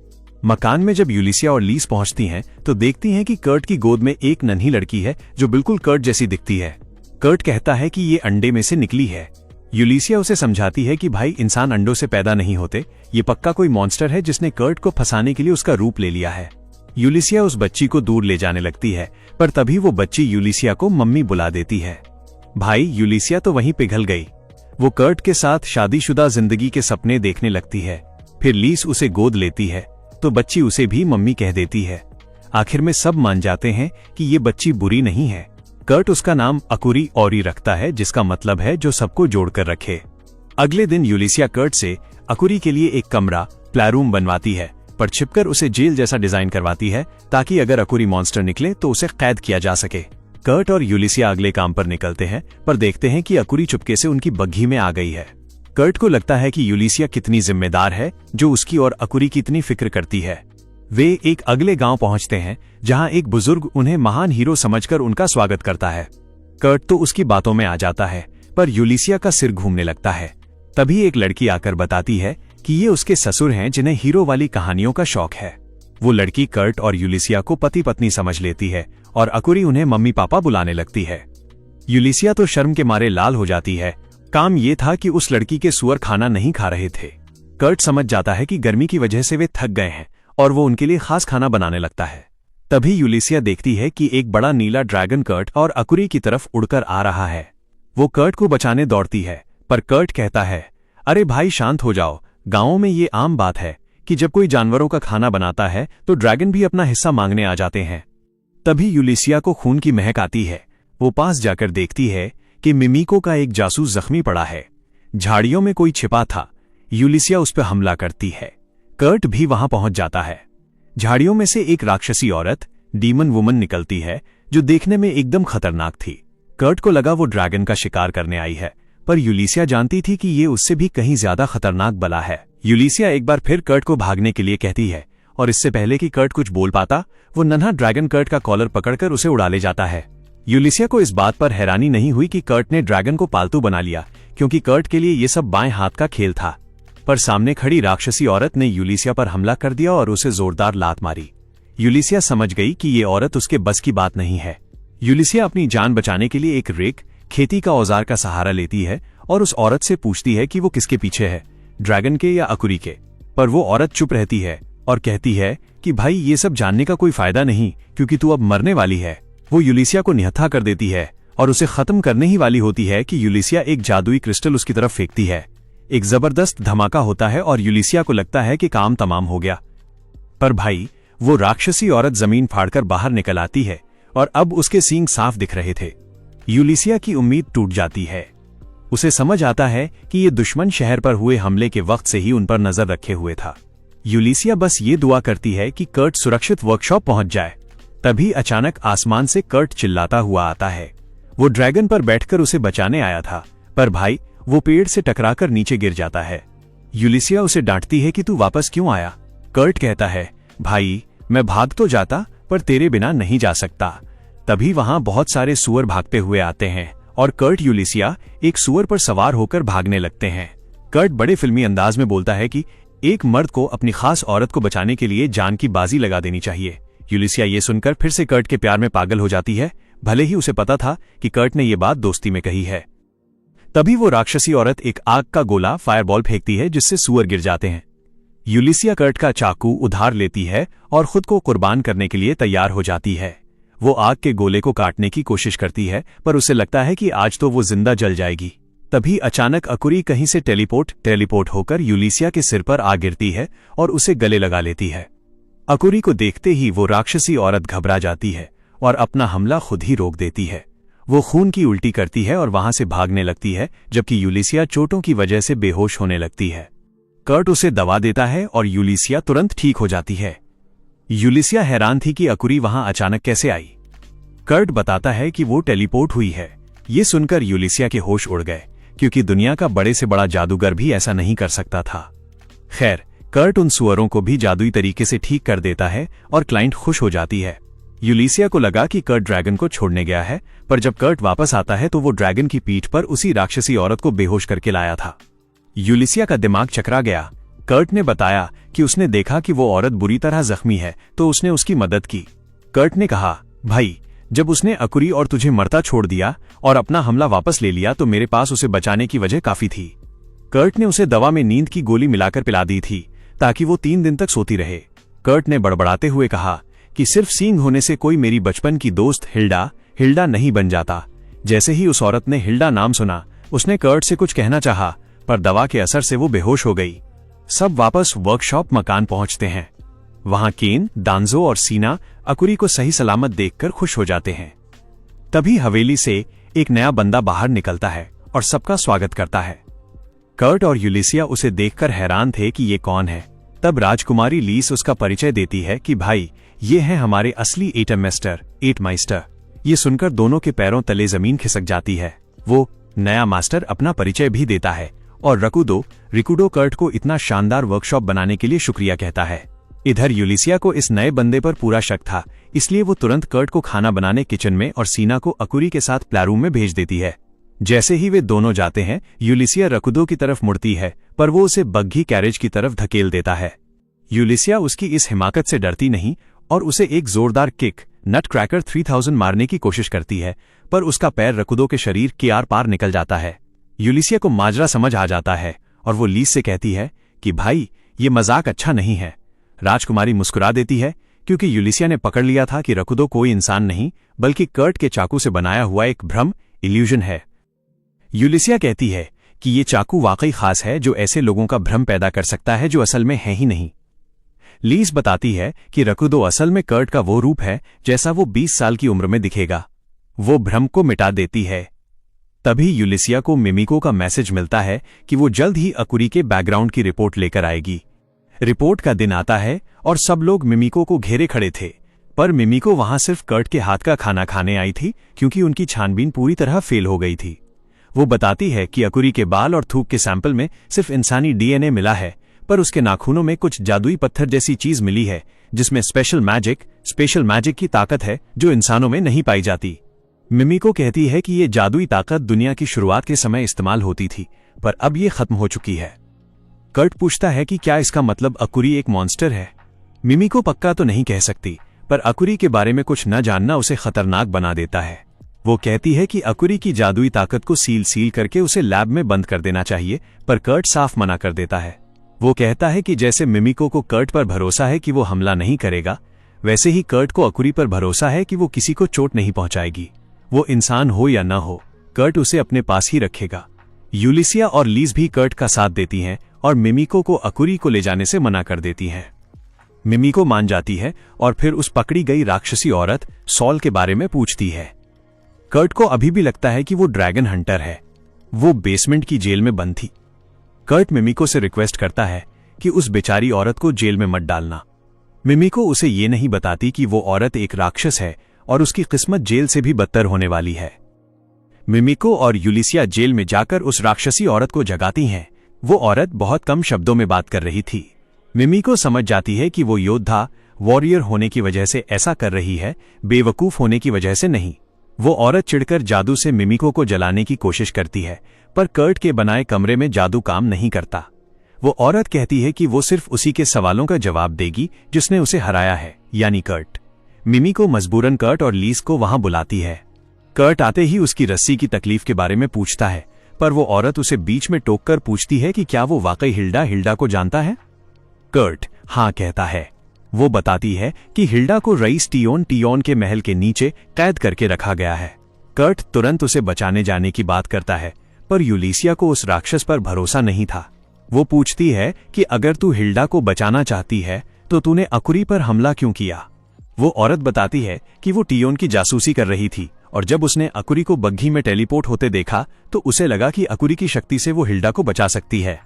मकान में जब यूलिसिया और लीस पहुंचती हैं तो देखती हैं कि कर्ट की गोद में एक नन्ही लड़की है जो बिल्कुल कर्ट जैसी दिखती है। कर्ट कहता है कि ये अंडे में से निकली है। यूलिसिया उसे समझाती है कि भाई इंसान अंडों से पैदा नहीं होते, ये पक्का कोई मॉन्स्टर है जिसने कर्ट को फंसाने के लिए उसका रूप ले लिया है। यूलिसिया उस बच्ची को दूर ले जाने लगती है, पर तभी वो बच्ची यूलिसिया को मम्मी बुला देती है। भाई यूलिसिया तो वहीं पिघल गई। वो कर्ट के साथ शादीशुदा जिंदगी के सपने देखने लगती है। फिर लीस उसे गोद लेती है तो बच्ची उसे भी मम्मी कह देती है। आखिर में सब मान जाते हैं कि ये बच्ची बुरी नहीं है। कर्ट उसका नाम अकुरी औरी रखता है, जिसका मतलब है जो सबको जोड़कर रखे। अगले दिन यूलिसिया कर्ट से अकुरी के लिए एक कमरा प्लेरूम बनवाती है, पर छिपकर उसे जेल जैसा डिजाइन करवाती है ताकि अगर अकुरी मॉन्स्टर निकले तो उसे कैद किया जा सके। कर्ट और यूलिसिया अगले काम पर निकलते हैं, पर देखते हैं कि अकुरी चुपके से उनकी बग्घी में आ गई है। कर्ट को लगता है कि यूलिसिया कितनी जिम्मेदार है जो उसकी और अकुरी की इतनी फिक्र करती है। वे एक अगले गांव पहुंचते हैं जहां एक बुजुर्ग उन्हें महान हीरो समझकर उनका स्वागत करता है। कर्ट तो उसकी बातों में आ जाता है, पर यूलिसिया का सिर घूमने लगता है। तभी एक लड़की आकर बताती है कि ये उसके ससुर हैं जिन्हें हीरो वाली कहानियों का शौक है। वो लड़की कर्ट और यूलिसिया को पति पत्नी समझ लेती है और अकुरी उन्हें मम्मी पापा बुलाने लगती है। यूलिसिया तो शर्म के मारे लाल हो जाती है। काम ये था कि उस लड़की के सुअर खाना नहीं खा रहे थे। कर्ट समझ जाता है कि गर्मी की वजह से वे थक गए हैं और वो उनके लिए खास खाना बनाने लगता है। तभी यूलिसिया देखती है कि एक बड़ा नीला ड्रैगन कर्ट और अकुरी की तरफ उड़कर आ रहा है। वो कर्ट को बचाने दौड़ती है, पर कर्ट कहता है, अरे भाई शांत हो जाओ, गांवों में ये आम बात है कि जब कोई जानवरों का खाना बनाता है तो ड्रैगन भी अपना हिस्सा मांगने आ जाते हैं। तभी यूलिसिया को खून की महक आती है। वो पास जाकर देखती है कि मिमीको का एक जासूस जख्मी पड़ा है। झाड़ियों में कोई छिपा था। यूलिसिया उस पर हमला करती है। कर्ट भी वहां पहुंच जाता है। झाड़ियों में से एक राक्षसी औरत डीमन वुमन निकलती है जो देखने में एकदम खतरनाक थी। कर्ट को लगा वो ड्रैगन का शिकार करने आई है, पर यूलिसिया जानती थी कि ये उससे भी कहीं ज्यादा खतरनाक बला है। यूलिसिया एक बार फिर कर्ट को भागने के लिए कहती है और इससे पहले कि कर्ट कुछ बोल पाता वो नन्हा ड्रैगन कर्ट का कॉलर पकड़कर उसे उड़ा ले जाता है। यूलिसिया को इस बात पर हैरानी नहीं हुई कि कर्ट ने ड्रैगन को पालतू बना लिया, क्योंकि कर्ट के लिए ये सब बाएं हाथ का खेल था। पर सामने खड़ी राक्षसी औरत ने यूलिसिया पर हमला कर दिया और उसे जोरदार लात मारी। यूलिसिया समझ गई कि ये औरत उसके बस की बात नहीं है। यूलिसिया अपनी जान बचाने के लिए एक रेक, खेती का औजार का सहारा लेती है और उस औरत से पूछती है कि वो किसके पीछे है, ड्रैगन के या अकुरी के। पर वो औरत चुप रहती है और कहती है कि भाई ये सब जानने का कोई फायदा नहीं, क्योंकि तू अब मरने वाली है। वो यूलिसिया को निहत्था कर देती है और उसे खत्म करने ही वाली होती है कि यूलिसिया एक जादुई क्रिस्टल उसकी तरफ फेंकती है। एक जबरदस्त धमाका होता है और यूलिसिया को लगता है कि काम तमाम हो गया। पर भाई वो राक्षसी औरत जमीन फाड़कर बाहर निकल आती है और अब उसके सींग साफ दिख रहे थे। यूलिसिया की उम्मीद टूट जाती है। उसे समझ आता है कि ये दुश्मन शहर पर हुए हमले के वक्त से ही उन पर नजर रखे हुए था। यूलिसिया बस ये दुआ करती है कि कर्ट सुरक्षित वर्कशॉप पहुंच जाए। तभी अचानक आसमान से कर्ट चिल्लाता हुआ आता है। वो ड्रैगन पर बैठकर उसे बचाने आया था, पर भाई वो पेड़ से टकराकर नीचे गिर जाता है। यूलिसिया उसे डांटती है कि तू वापस क्यों आया। कर्ट कहता है, भाई मैं भाग तो जाता पर तेरे बिना नहीं जा सकता। तभी वहां बहुत सारे सुअर भागते हुए आते हैं और कर्ट यूलिसिया एक सुअर पर सवार होकर भागने लगते हैं। कर्ट बड़े फिल्मी अंदाज में बोलता है कि एक मर्द को अपनी खास औरत को बचाने के लिए जान की बाजी लगा देनी चाहिए। यूलिसिया ये सुनकर फिर से कर्ट के प्यार में पागल हो जाती है, भले ही उसे पता था कि कर्ट ने ये बात दोस्ती में कही है। तभी वो राक्षसी औरत एक आग का गोला फायरबॉल फेंकती है जिससे सुअर गिर जाते हैं। यूलिसिया कर्ट का चाकू उधार लेती है और खुद को कुर्बान करने के लिए तैयार हो जाती है। वो आग के गोले को काटने की कोशिश करती है, पर उसे लगता है कि आज तो वो जिंदा जल जाएगी। तभी अचानक अकुरी कहीं से टेलीपोर्ट होकर यूलिसिया के सिर पर आ गिरती है और उसे गले लगा लेती है। अकुरी को देखते ही वो राक्षसी औरत घबरा जाती है और अपना हमला खुद ही रोक देती है। वो खून की उल्टी करती है और वहां से भागने लगती है, जबकि यूलिसिया चोटों की वजह से बेहोश होने लगती है। कर्ट उसे दवा देता है और यूलिसिया तुरंत ठीक हो जाती है। यूलिसिया हैरान थी कि अकुरी वहां अचानक कैसे आई। कर्ट बताता है कि वो टेलीपोर्ट हुई है। ये सुनकर यूलिसिया के होश उड़ गए, क्योंकि दुनिया का बड़े से बड़ा जादूगर भी ऐसा नहीं कर सकता था। खैर, कर्ट उन सुअरों को भी जादुई तरीके से ठीक कर देता है और क्लाइंट खुश हो जाती है। यूलिसिया को लगा कि कर्ट ड्रैगन को छोड़ने गया है, पर जब कर्ट वापस आता है तो वो ड्रैगन की पीठ पर उसी राक्षसी औरत को बेहोश करके लाया था। यूलिसिया का दिमाग चकरा गया। कर्ट ने बताया कि उसने देखा कि वो औरत बुरी तरह जख्मी है, तो उसने उसकी मदद की। कर्ट ने कहा, भाई, जब उसने अकुरी और तुझे मरता छोड़ दिया और अपना हमला वापस ले लिया तो मेरे पास उसे बचाने की वजह काफी थी। कर्ट ने उसे दवा में नींद की गोली मिलाकर पिला दी थी ताकि वो 3 दिन तक सोती रहे। कर्ट ने बड़बड़ाते हुए कहा कि सिर्फ सींग होने से कोई मेरी बचपन की दोस्त हिल्डा नहीं बन जाता। जैसे ही उस औरत ने हिल्डा नाम सुना, उसने कर्ट से कुछ कहना चाहा, पर दवा के असर से वो बेहोश हो गई। सब वापस वर्कशॉप मकान पहुंचते हैं। वहां केन, दांजो और सीना अकुरी को सही सलामत देखकर खुश हो जाते हैं। तभी हवेली से एक नया बंदा बाहर निकलता है और सबका स्वागत करता है। कर्ट और यूलिसिया उसे देखकर हैरान थे कि ये कौन है। तब राजकुमारी लीस उसका परिचय देती है कि भाई, ये हैं हमारे असली एट मास्टर। ये सुनकर दोनों के पैरों तले जमीन खिसक जाती है। वो नया मास्टर अपना परिचय भी देता है और रिकुडो कर्ट को इतना शानदार वर्कशॉप बनाने के लिए शुक्रिया कहता है। इधर यूलिसिया को इस नए बंदे पर पूरा शक था, इसलिए वो तुरंत कर्ट को खाना बनाने किचन में और सीना को अकुरी के साथ प्लेरूम में भेज देती है। जैसे ही वे दोनों जाते हैं, यूलिसिया रकुदो की तरफ मुड़ती है, पर वो उसे बग्घी कैरेज की तरफ धकेल देता है। यूलिसिया उसकी इस हिमाकत से डरती नहीं और उसे एक जोरदार किक नटक्रैकर 3000 मारने की कोशिश करती है, पर उसका पैर रकुदो के शरीर के आर पार निकल जाता है। यूलिसिया को माजरा समझ आ जाता है और वो लीस से कहती है कि भाई, ये मजाक अच्छा नहीं है। राजकुमारी मुस्कुरा देती है, क्योंकि यूलिसिया ने पकड़ लिया था कि रकुदो कोई इंसान नहीं बल्कि कर्ट के चाकू से बनाया हुआ एक भ्रम इल्यूजन है। यूलिसिया कहती है कि ये चाकू वाकई खास है, जो ऐसे लोगों का भ्रम पैदा कर सकता है जो असल में है ही नहीं। लीस बताती है कि रकुदो असल में कर्ट का वो रूप है जैसा वो 20 साल की उम्र में दिखेगा। वो भ्रम को मिटा देती है। तभी यूलिसिया को मिमिको का मैसेज मिलता है कि वो जल्द ही अकुरी के बैकग्राउंड की रिपोर्ट लेकर आएगी। रिपोर्ट का दिन आता है और सब लोग मिमिको को घेरे खड़े थे, पर मिमिको वहां सिर्फ कर्ट के हाथ का खाना खाने आई थी, क्योंकि उनकी छानबीन पूरी तरह फेल हो गई थी। वो बताती है कि अकुरी के बाल और थूक के सैंपल में सिर्फ इंसानी डीएनए मिला है, पर उसके नाखूनों में कुछ जादुई पत्थर जैसी चीज मिली है, जिसमें स्पेशल मैजिक की ताकत है जो इंसानों में नहीं पाई जाती। मिमिको कहती है कि ये जादुई ताकत दुनिया की शुरुआत के समय इस्तेमाल होती थी, पर अब ये खत्म हो चुकी है। कर्ट पूछता है कि क्या इसका मतलब अकुरी एक मॉन्स्टर है। मिमिको पक्का तो नहीं कह सकती, पर अकुरी के बारे में कुछ न जानना उसे खतरनाक बना देता है। वो कहती है कि अकुरी की जादुई ताकत को सील करके उसे लैब में बंद कर देना चाहिए, पर कर्ट साफ मना कर देता है। वो कहता है कि जैसे मिमिको को कर्ट पर भरोसा है कि वो हमला नहीं करेगा, वैसे ही कर्ट को अकुरी पर भरोसा है कि वो किसी को चोट नहीं पहुंचाएगी। वो इंसान हो या न हो, कर्ट उसे अपने पास ही रखेगा। यूलिसिया और लीज भी कर्ट का साथ देती हैं और मिमिको को अकुरी को ले जाने से मना कर देती हैं। मिमिको मान जाती है और फिर उस पकड़ी गई राक्षसी औरत सॉल के बारे में पूछती है। कर्ट को अभी भी लगता है कि वो ड्रैगन हंटर है। वो बेसमेंट की जेल में बंद थी। कर्ट मिमिको से रिक्वेस्ट करता है कि उस बेचारी औरत को जेल में मत डालना। मिमिको उसे ये नहीं बताती कि वो औरत एक राक्षस है और उसकी किस्मत जेल से भी बदतर होने वाली है। मिमिको और यूलिसिया जेल में जाकर उस राक्षसी औरत को जगाती हैं। वो औरत बहुत कम शब्दों में बात कर रही थी। मिमिको समझ जाती है कि वो योद्धा वॉरियर होने की वजह से ऐसा कर रही है, बेवकूफ होने की वजह से नहीं। वो औरत चिढ़कर जादू से मिमिको को जलाने की कोशिश करती है, पर कर्ट के बनाए कमरे में जादू काम नहीं करता। वो औरत कहती है कि वो सिर्फ उसी के सवालों का जवाब देगी जिसने उसे हराया है, यानी कर्ट। मिमिको मजबूरन कर्ट और लीस को वहां बुलाती है। कर्ट आते ही उसकी रस्सी की तकलीफ के बारे में पूछता है, पर वो औरत उसे बीच में टोककर पूछती है कि क्या वो वाकई हिल्डा को जानता है। कर्ट हाँ कहता है। वो बताती है कि हिल्डा को रईस टियोन के महल के नीचे कैद करके रखा गया है। कर्ट तुरंत उसे बचाने जाने की बात करता है, पर यूलिसिया को उस राक्षस पर भरोसा नहीं था। वो पूछती है कि अगर तू हिल्डा को बचाना चाहती है तो तूने अकुरी पर हमला क्यों किया। वो औरत बताती है कि वो टियोन की जासूसी कर रही थी और जब उसने अकुरी को बग्घी में टेलीपोर्ट होते देखा तो उसे लगा कि अकुरी की शक्ति से वो हिल्डा को बचा सकती है।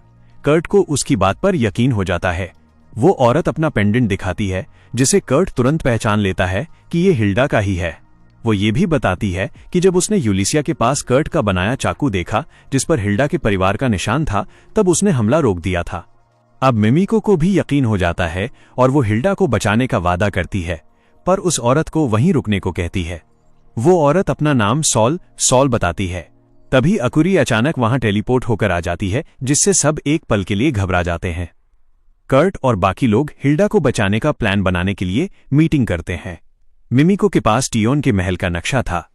कर्ट को उसकी बात पर यकीन हो जाता है। वो औरत अपना पेंडेंट दिखाती है जिसे कर्ट तुरंत पहचान लेता है कि ये हिल्डा का ही है। वो ये भी बताती है कि जब उसने यूलिसिया के पास कर्ट का बनाया चाकू देखा जिस पर हिल्डा के परिवार का निशान था, तब उसने हमला रोक दिया था। अब मिमिको को भी यकीन हो जाता है और वो हिल्डा को बचाने का वादा करती है, पर उस औरत को वहीं रुकने को कहती है। वो औरत अपना नाम सॉल बताती है। तभी अकुरी अचानक वहां टेलीपोर्ट होकर आ जाती है जिससे सब एक पल के लिए घबरा जाते हैं। कर्ट और बाकी लोग हिल्डा को बचाने का प्लान बनाने के लिए मीटिंग करते हैं। मिमिको के पास टियोन के महल का नक्शा था।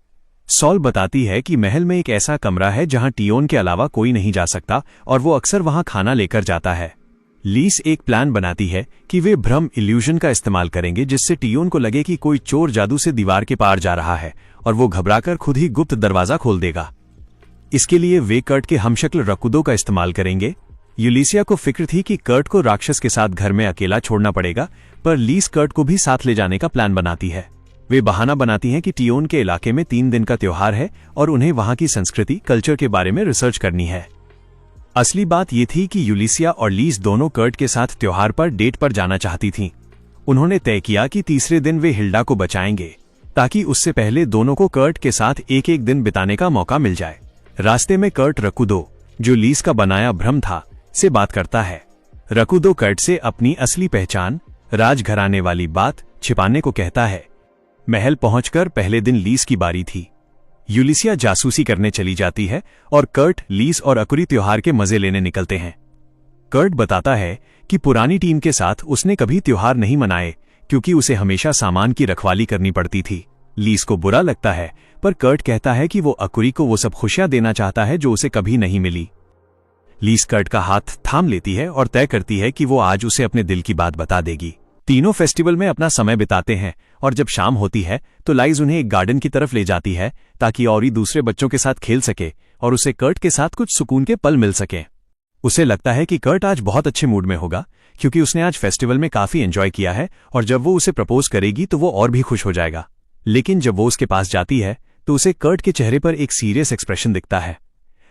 सॉल बताती है कि महल में एक ऐसा कमरा है जहां टियोन के अलावा कोई नहीं जा सकता और वो अक्सर वहां खाना लेकर जाता है। लीस एक प्लान बनाती है कि वे भ्रम इल्यूजन का इस्तेमाल करेंगे जिससे टियोन को लगे कि कोई चोर जादू से दीवार के पार जा रहा है और वो घबराकर खुद ही गुप्त दरवाजा खोल देगा। इसके लिए वे कर्ट के हमशक्ल रकुदो का इस्तेमाल करेंगे। यूलिसिया को फिक्र थी कि कर्ट को राक्षस के साथ घर में अकेला छोड़ना पड़ेगा, पर लीस कर्ट को भी साथ ले जाने का प्लान बनाती है। वे बहाना बनाती हैं कि टियोन के इलाके में 3 दिन का त्योहार है और उन्हें वहां की संस्कृति कल्चर के बारे में रिसर्च करनी है। असली बात यह थी कि यूलिसिया और लीस दोनों कर्ट के साथ त्योहार पर डेट पर जाना चाहती थीं। उन्होंने तय किया कि तीसरे दिन वे हिल्डा को बचाएंगे ताकि उससे पहले दोनों को कर्ट के साथ एक एक दिन बिताने का मौका मिल जाए। रास्ते में कर्ट रकुदो, जो लीस का बनाया भ्रम था, से बात करता है। रकुदो कर्ट से अपनी असली पहचान, राजघराने वाली बात छिपाने को कहता है। महल पहुंचकर पहले दिन लीस की बारी थी। यूलिसिया जासूसी करने चली जाती है और कर्ट, लीस और अकुरी त्योहार के मजे लेने निकलते हैं। कर्ट बताता है कि पुरानी टीम के साथ उसने कभी त्योहार नहीं मनाए क्योंकि उसे हमेशा सामान की रखवाली करनी पड़ती थी। लीस को बुरा लगता है, पर कर्ट कहता है कि वो अकुरी को वो सब खुशियां देना चाहता है जो उसे कभी नहीं मिली। लीस कर्ट का हाथ थाम लेती है और तय करती है कि वो आज उसे अपने दिल की बात बता देगी। तीनों फेस्टिवल में अपना समय बिताते हैं और जब शाम होती है तो लाइज उन्हें एक गार्डन की तरफ ले जाती है ताकि औरी दूसरे बच्चों के साथ खेल सके और उसे कर्ट के साथ कुछ सुकून के पल मिल सके। उसे लगता है कि कर्ट आज बहुत अच्छे मूड में होगा क्योंकि उसने आज फेस्टिवल में काफी एंजॉय किया है और जब वो उसे प्रपोज करेगी तो वो और भी खुश हो जाएगा। लेकिन जब वो उसके पास जाती है तो उसे कर्ट के चेहरे पर एक सीरियस एक्सप्रेशन दिखता है।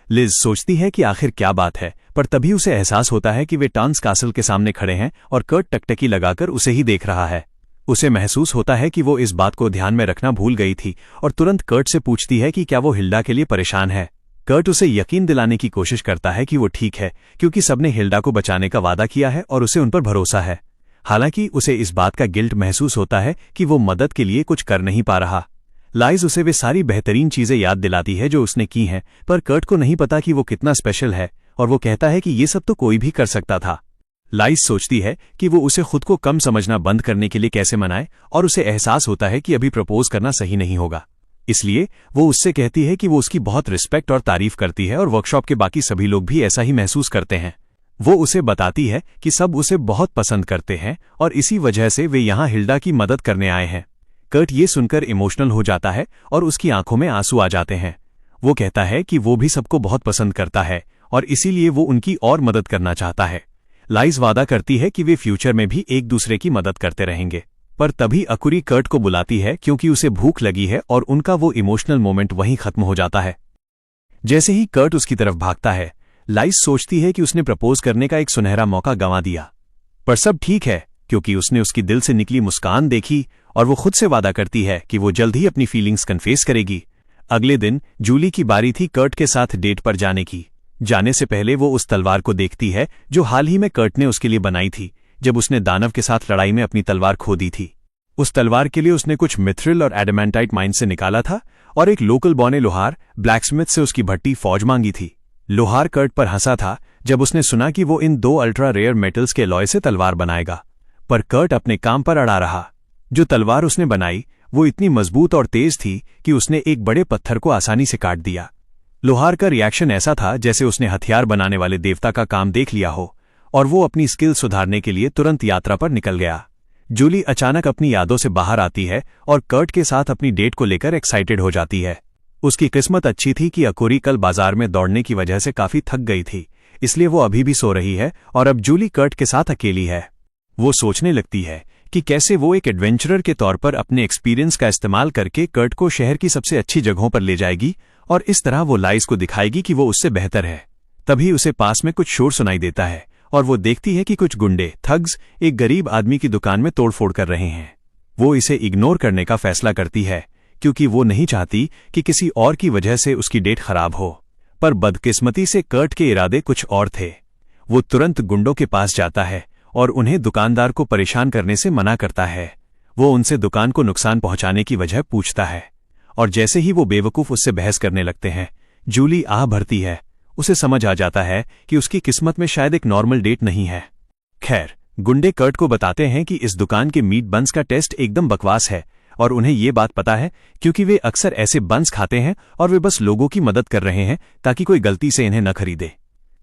लिज सोचती है कि आखिर क्या बात है, पर तभी उसे एहसास होता है कि वे टांस कासल के सामने खड़े हैं और कर्ट टकटकी लगाकर उसे ही देख रहा है। उसे महसूस होता है कि वो इस बात को ध्यान में रखना भूल गई थी और तुरंत कर्ट से पूछती है कि क्या वो हिल्डा के लिए परेशान है। कर्ट उसे यकीन दिलाने की कोशिश करता है कि वो ठीक है क्योंकि सबने हिल्डा को बचाने का वादा किया है और उसे उन पर भरोसा है। हालांकि उसे इस बात का गिल्ट महसूस होता है कि वो मदद के लिए कुछ कर नहीं पा रहा। लाइज उसे वे सारी बेहतरीन चीजें याद दिलाती है जो उसने की हैं, पर कर्ट को नहीं पता कि वो कितना स्पेशल है और वो कहता है कि ये सब तो कोई भी कर सकता था। लाइज सोचती है कि वो उसे खुद को कम समझना बंद करने के लिए कैसे मनाए और उसे एहसास होता है कि अभी प्रपोज करना सही नहीं होगा। इसलिए वो उससे कहती है कि वो उसकी बहुत रिस्पेक्ट और तारीफ करती है और वर्कशॉप के बाकी सभी लोग भी ऐसा ही महसूस करते हैं। वो उसे बताती है कि सब उसे बहुत पसंद करते हैं और इसी वजह से वे यहाँ हिल्डा की मदद करने आए हैं। कर्ट ये सुनकर इमोशनल हो जाता है और उसकी आंखों में आंसू आ जाते हैं। वो कहता है कि वो भी सबको बहुत पसंद करता है और इसीलिए वो उनकी और मदद करना चाहता है। लाइज वादा करती है कि वे फ्यूचर में भी एक दूसरे की मदद करते रहेंगे, पर तभी अकुरी कर्ट को बुलाती है क्योंकि उसे भूख लगी है और उनका वो इमोशनल मोमेंट वहीं खत्म हो जाता है। जैसे ही कर्ट उसकी तरफ भागता है, लाइज सोचती है कि उसने प्रपोज करने का एक सुनहरा मौका गंवा दिया, पर सब ठीक है क्योंकि उसने उसकी दिल से निकली मुस्कान देखी और वो खुद से वादा करती है कि वो जल्द ही अपनी फीलिंग्स कन्फेस करेगी। अगले दिन जूली की बारी थी कर्ट के साथ डेट पर जाने की। जाने से पहले वो उस तलवार को देखती है जो हाल ही में कर्ट ने उसके लिए बनाई थी जब उसने दानव के साथ लड़ाई में अपनी तलवार खो दी थी। उस तलवार के लिए उसने कुछ मिथ्रिल और एडमेंटाइट माइन से निकाला था और एक लोकल बौने लोहार ब्लैकस्मिथ से उसकी भट्टी फौज मांगी थी। लोहार कर्ट पर हंसा था जब उसने सुना कि वो इन 2 अल्ट्रा रेयर मेटल्स के अलॉय से तलवार बनाएगा, पर कर्ट अपने काम पर अड़ा रहा। जो तलवार उसने बनाई वो इतनी मजबूत और तेज थी कि उसने एक बड़े पत्थर को आसानी से काट दिया। लोहार का रिएक्शन ऐसा था जैसे उसने हथियार बनाने वाले देवता का काम देख लिया हो और वो अपनी स्किल सुधारने के लिए तुरंत यात्रा पर निकल गया। जूली अचानक अपनी यादों से बाहर आती है और कर्ट के साथ अपनी डेट को लेकर एक्साइटेड हो जाती है। उसकी किस्मत अच्छी थी कि अकोरी कल बाजार में दौड़ने की वजह से काफी थक गई थी, इसलिए वो अभी भी सो रही है और अब जूली कर्ट के साथ अकेली है। वो सोचने लगती है कि कैसे वो एक एडवेंचरर के तौर पर अपने एक्सपीरियंस का इस्तेमाल करके कर्ट को शहर की सबसे अच्छी जगहों पर ले जाएगी और इस तरह वो लाइस को दिखाएगी कि वो उससे बेहतर है। तभी उसे पास में कुछ शोर सुनाई देता है और वो देखती है कि कुछ गुंडे थग्स एक गरीब आदमी की दुकान में तोड़फोड़ कर रहे हैं। वो इसे इग्नोर करने का फैसला करती है क्योंकि वो नहीं चाहती कि किसी और की वजह से उसकी डेट खराब हो। पर बदकिस्मती से कर्ट के इरादे कुछ और थे। वो तुरंत गुंडों के पास जाता है और उन्हें दुकानदार को परेशान करने से मना करता है। वो उनसे दुकान को नुकसान पहुंचाने की वजह पूछता है और जैसे ही वो बेवकूफ उससे बहस करने लगते हैं, जूली आह भरती है। उसे समझ आ जाता है कि उसकी किस्मत में शायद एक नॉर्मल डेट नहीं है। खैर, गुंडे कर्ट को बताते हैं कि इस दुकान के मीट बन्स का टेस्ट एकदम बकवास है और उन्हें ये बात पता है क्योंकि वे अक्सर ऐसे बन्स खाते हैं और वे बस लोगों की मदद कर रहे हैं ताकि कोई गलती से इन्हें न खरीदे।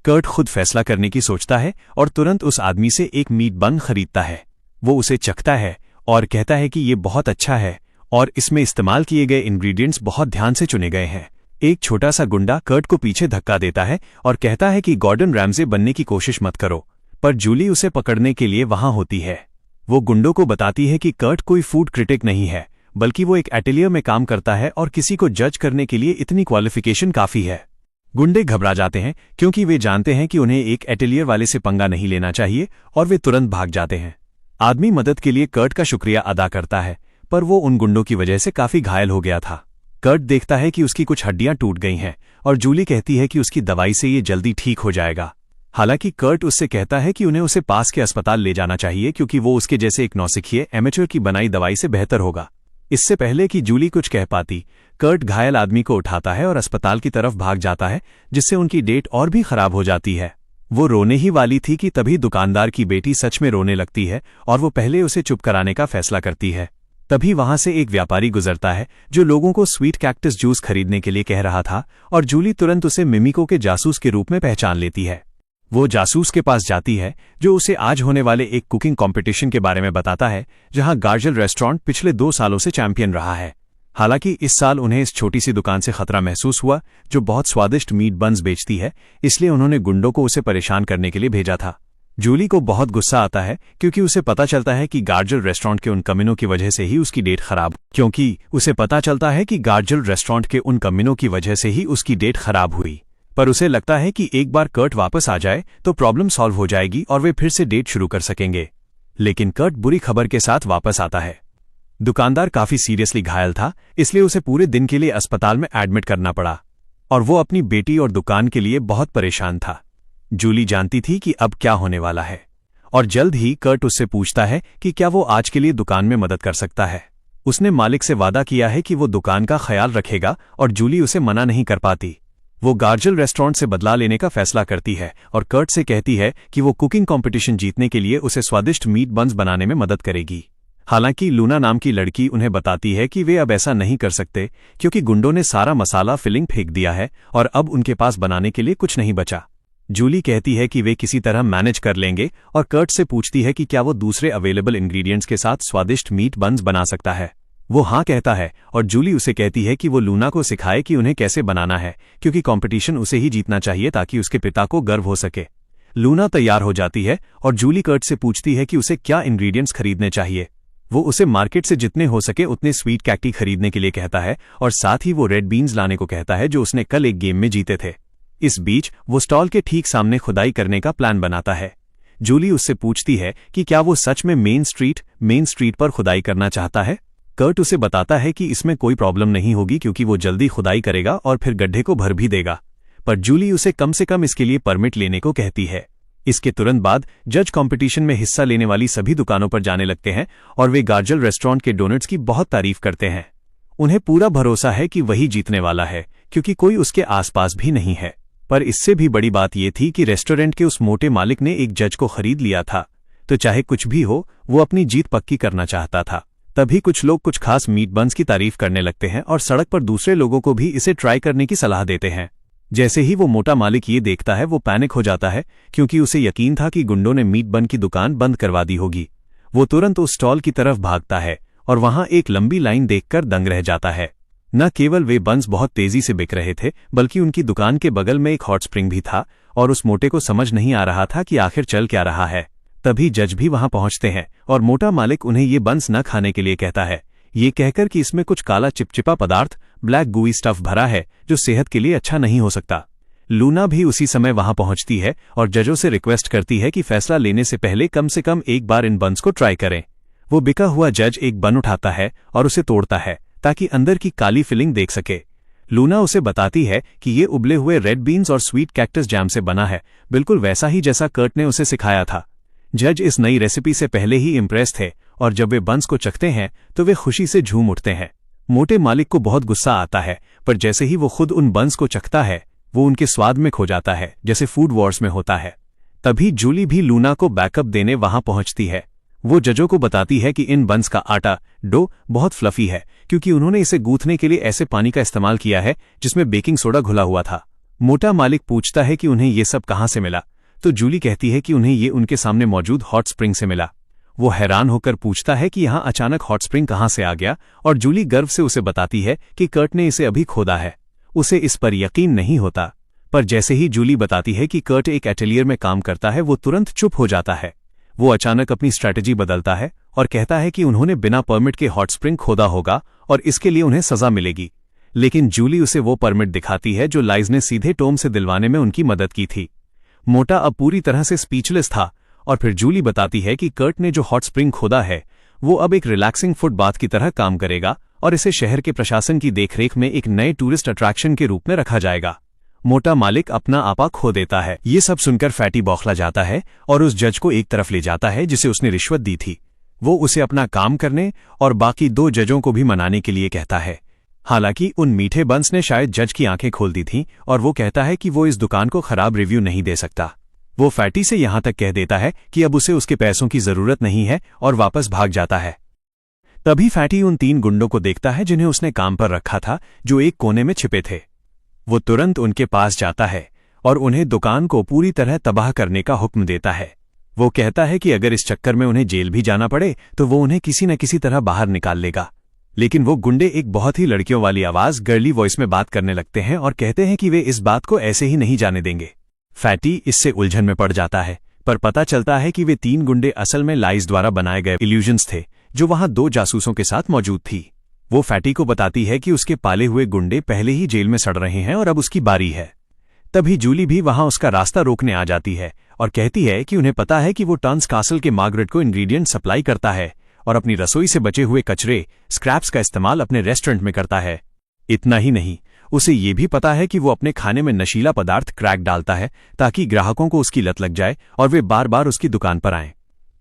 कर्ट खुद फैसला करने की सोचता है और तुरंत उस आदमी से एक मीट बन खरीदता है। वो उसे चखता है और कहता है कि ये बहुत अच्छा है और इसमें इस्तेमाल किए गए इंग्रेडिएंट्स बहुत ध्यान से चुने गए हैं। एक छोटा सा गुंडा कर्ट को पीछे धक्का देता है और कहता है कि गॉर्डन रैमजे बनने की कोशिश मत करो, पर जूली उसे पकड़ने के लिए वहां होती है। वो गुंडों को बताती है कि कर्ट कोई फूड क्रिटिक नहीं है, बल्कि वो एक एटेलियर में काम करता है और किसी को जज करने के लिए इतनी क्वालिफिकेशन काफी है। गुंडे घबरा जाते हैं क्योंकि वे जानते हैं कि उन्हें एक एटेलियर वाले से पंगा नहीं लेना चाहिए और वे तुरंत भाग जाते हैं। आदमी मदद के लिए कर्ट का शुक्रिया अदा करता है, पर वो उन गुंडों की वजह से काफी घायल हो गया था। कर्ट देखता है कि उसकी कुछ हड्डियां टूट गई हैं और जूली कहती है कि उसकी दवाई से ये जल्दी ठीक हो जाएगा। हालांकि कर्ट उससे कहता है कि उन्हें उसे पास के अस्पताल ले जाना चाहिए क्योंकि वो उसके जैसे एक नौसिखिए एमेच्योर की बनाई दवाई से बेहतर होगा। इससे पहले कि जूली कुछ कह पाती, कर्ट घायल आदमी को उठाता है और अस्पताल की तरफ भाग जाता है, जिससे उनकी डेट और भी खराब हो जाती है। वो रोने ही वाली थी कि तभी दुकानदार की बेटी सच में रोने लगती है और वो पहले उसे चुप कराने का फैसला करती है। तभी वहां से एक व्यापारी गुजरता है जो लोगों को स्वीट कैक्टस जूस खरीदने के लिए कह रहा था और जूली तुरंत उसे मिमिको के जासूस के रूप में पहचान लेती है। वो जासूस के पास जाती है जो उसे आज होने वाले एक कुकिंग कंपटीशन के बारे में बताता है जहां गार्जल रेस्टोरेंट पिछले 2 सालों से चैंपियन रहा है। हालांकि इस साल उन्हें इस छोटी सी दुकान से खतरा महसूस हुआ जो बहुत स्वादिष्ट मीट बन्स बेचती है, इसलिए उन्होंने गुंडों को उसे परेशान करने के लिए भेजा था। जूली को बहुत गुस्सा आता है क्योंकि उसे पता चलता है कि गार्जल रेस्टोरेंट के उन कमीनों की वजह से ही उसकी डेट खराब हुई। पर उसे लगता है कि एक बार कर्ट वापस आ जाए तो प्रॉब्लम सॉल्व हो जाएगी और वे फिर से डेट शुरू कर सकेंगे। लेकिन कर्ट बुरी खबर के साथ वापस आता है। दुकानदार काफी सीरियसली घायल था, इसलिए उसे पूरे दिन के लिए अस्पताल में एडमिट करना पड़ा और वो अपनी बेटी और दुकान के लिए बहुत परेशान था। जूली जानती थी कि अब क्या होने वाला है और जल्द ही कर्ट उससे पूछता है कि क्या वो आज के लिए दुकान में मदद कर सकता है। उसने मालिक से वादा किया है कि वो दुकान का ख्याल रखेगा और जूली उसे मना नहीं कर पाती। वो गार्जल रेस्टोरेंट से बदला लेने का फैसला करती है और कर्ट से कहती है कि वो कुकिंग कंपटीशन जीतने के लिए उसे स्वादिष्ट मीट बन्स बनाने में मदद करेगी। हालांकि लूना नाम की लड़की उन्हें बताती है कि वे अब ऐसा नहीं कर सकते क्योंकि गुंडों ने सारा मसाला फिलिंग फेंक दिया है और अब उनके पास बनाने के लिए कुछ नहीं बचा। जूली कहती है कि वे किसी तरह मैनेज कर लेंगे और कर्ट से पूछती है कि क्या वो दूसरे अवेलेबल इंग्रेडिएंट्स के साथ स्वादिष्ट मीट बन्स बना सकता है। वो हाँ कहता है और जूली उसे कहती है कि वो लूना को सिखाए कि उन्हें कैसे बनाना है क्योंकि कंपटीशन उसे ही जीतना चाहिए ताकि उसके पिता को गर्व हो सके। लूना तैयार हो जाती है और जूली कर्ट से पूछती है कि उसे क्या इंग्रेडिएंट्स खरीदने चाहिए। वो उसे मार्केट से जितने हो सके उतने स्वीट कैक्टी खरीदने के लिए कहता है और साथ ही वो रेड बीन्स लाने को कहता है जो उसने कल एक गेम में जीते थे। इस बीच वो स्टॉल के ठीक सामने खुदाई करने का प्लान बनाता है। जूली उससे पूछती है कि क्या वो सच में मेन स्ट्रीट पर खुदाई करना चाहता है। कर्ट उसे बताता है कि इसमें कोई प्रॉब्लम नहीं होगी क्योंकि वो जल्दी खुदाई करेगा और फिर गड्ढे को भर भी देगा, पर जूली उसे कम से कम इसके लिए परमिट लेने को कहती है। इसके तुरंत बाद जज कंपटीशन में हिस्सा लेने वाली सभी दुकानों पर जाने लगते हैं और वे गार्जल रेस्टोरेंट के डोनट्स की बहुत तारीफ करते हैं। उन्हें पूरा भरोसा है कि वही जीतने वाला है क्योंकि कोई उसके आसपास भी नहीं है। पर इससे भी बड़ी बात यह थी कि रेस्टोरेंट के उस मोटे मालिक ने एक जज को खरीद लिया था, तो चाहे कुछ भी हो वो अपनी जीत पक्की करना चाहता था। तभी कुछ लोग कुछ खास मीट बन्स की तारीफ करने लगते हैं और सड़क पर दूसरे लोगों को भी इसे ट्राई करने की सलाह देते हैं। जैसे ही वो मोटा मालिक ये देखता है वो पैनिक हो जाता है क्योंकि उसे यकीन था कि गुंडों ने मीट बन की दुकान बंद करवा दी होगी। वो तुरंत उस स्टॉल की तरफ भागता है और वहां एक लंबी लाइन देखकर दंग रह जाता है। न केवल वे बंस बहुत तेजी से बिक रहे थे, बल्कि उनकी दुकान के बगल में एक हॉट स्प्रिंग भी था और उस मोटे को समझ नहीं आ रहा था कि आखिर चल क्या रहा है। तभी जज भी वहां पहुंचते हैं और मोटा मालिक उन्हें ये बंस न खाने के लिए कहता है, ये कहकर कि इसमें कुछ काला चिपचिपा पदार्थ, ब्लैक गूई स्टफ भरा है जो सेहत के लिए अच्छा नहीं हो सकता। लूना भी उसी समय वहां पहुंचती है और जजों से रिक्वेस्ट करती है कि फैसला लेने से पहले कम से कम एक बार इन बंस को ट्राई करें। वो बिका हुआ जज एक बन उठाता है और उसे तोड़ता है ताकि अंदर की काली फिलिंग देख सके। लूना उसे बताती है कि ये उबले हुए रेड बीन्स और स्वीट कैक्टस जैम से बना है, बिल्कुल वैसा ही जैसा कर्ट ने उसे सिखाया था। जज इस नई रेसिपी से पहले ही इम्प्रेस थे और जब वे बंस को चखते हैं तो वे खुशी से झूम उठते हैं। मोटे मालिक को बहुत गुस्सा आता है, पर जैसे ही वो खुद उन बंस को चखता है वो उनके स्वाद में खो जाता है, जैसे फूड वॉर्स में होता है। तभी जूली भी लूना को बैकअप देने वहां पहुंचती है। वो जजों को बताती है कि इन बंस का आटा डो बहुत फ्लफी है क्योंकि उन्होंने इसे गूंथने के लिए ऐसे पानी का इस्तेमाल किया है जिसमें बेकिंग सोडा घुला हुआ था। मोटा मालिक पूछता है कि उन्हें ये सब कहां से मिला, तो जूली कहती है कि उन्हें ये उनके सामने मौजूद हॉट स्प्रिंग से मिला। वो हैरान होकर पूछता है कि यहाँ अचानक हॉट स्प्रिंग कहां से आ गया, और जूली गर्व से उसे बताती है कि कर्ट ने इसे अभी खोदा है। उसे इस पर यकीन नहीं होता, पर जैसे ही जूली बताती है कि कर्ट एक एटेलियर में काम करता है वो तुरंत चुप हो जाता है। वो अचानक अपनी स्ट्रैटेजी बदलता है और कहता है कि उन्होंने बिना परमिट के हॉट स्प्रिंग खोदा होगा और इसके लिए उन्हें सजा मिलेगी। लेकिन जूली उसे वो परमिट दिखाती है जो लाइज ने सीधे टॉम से दिलवाने में उनकी मदद की थी। मोटा अब पूरी तरह से स्पीचलेस था और फिर जूली बताती है कि कर्ट ने जो हॉट स्प्रिंग खोदा है वो अब एक रिलैक्सिंग फुट बाथ की तरह काम करेगा और इसे शहर के प्रशासन की देखरेख में एक नए टूरिस्ट अट्रैक्शन के रूप में रखा जाएगा। मोटा मालिक अपना आपा खो देता है। ये सब सुनकर फैटी बौखला जाता है और उस जज को एक तरफ ले जाता है जिसे उसने रिश्वत दी थी। वो उसे अपना काम करने और बाकी 2 जजों को भी मनाने के लिए कहता है। हालांकि उन मीठे बंस ने शायद जज की आंखें खोल दी थीं और वो कहता है कि वो इस दुकान को खराब रिव्यू नहीं दे सकता। वो फैटी से यहां तक कह देता है कि अब उसे उसके पैसों की जरूरत नहीं है और वापस भाग जाता है। तभी फैटी उन 3 गुंडों को देखता है जिन्हें उसने काम पर रखा था, जो एक कोने में छिपे थे। वो तुरंत उनके पास जाता है और उन्हें दुकान को पूरी तरह तबाह करने का हुक्म देता है। वो कहता है कि अगर इस चक्कर में उन्हें जेल भी जाना पड़े तो वो उन्हें किसी न किसी तरह बाहर निकाल लेगा। लेकिन वो गुंडे एक बहुत ही लड़कियों वाली आवाज, गर्ली वॉइस में बात करने लगते हैं और कहते हैं कि वे इस बात को ऐसे ही नहीं जाने देंगे। फैटी इससे उलझन में पड़ जाता है, पर पता चलता है कि वे 3 गुंडे असल में लाइज द्वारा बनाए गए इल्यूजन्स थे जो वहां 2 जासूसों के साथ मौजूद थी। वो फैटी को बताती है कि उसके पाले हुए गुंडे पहले ही जेल में सड़ रहे हैं और अब उसकी बारी है। तभी जूली भी वहां उसका रास्ता रोकने आ जाती है और कहती है कि उन्हें पता है कि वो टर्न्स कासल के मार्गरेट को इंग्रेडिएंट सप्लाई करता है और अपनी रसोई से बचे हुए कचरे स्क्रैप्स का इस्तेमाल अपने रेस्टोरेंट में करता है। इतना ही नहीं, उसे ये भी पता है कि वो अपने खाने में नशीला पदार्थ क्रैक डालता है ताकि ग्राहकों को उसकी लत लग जाए और वे बार बार उसकी दुकान पर आएं।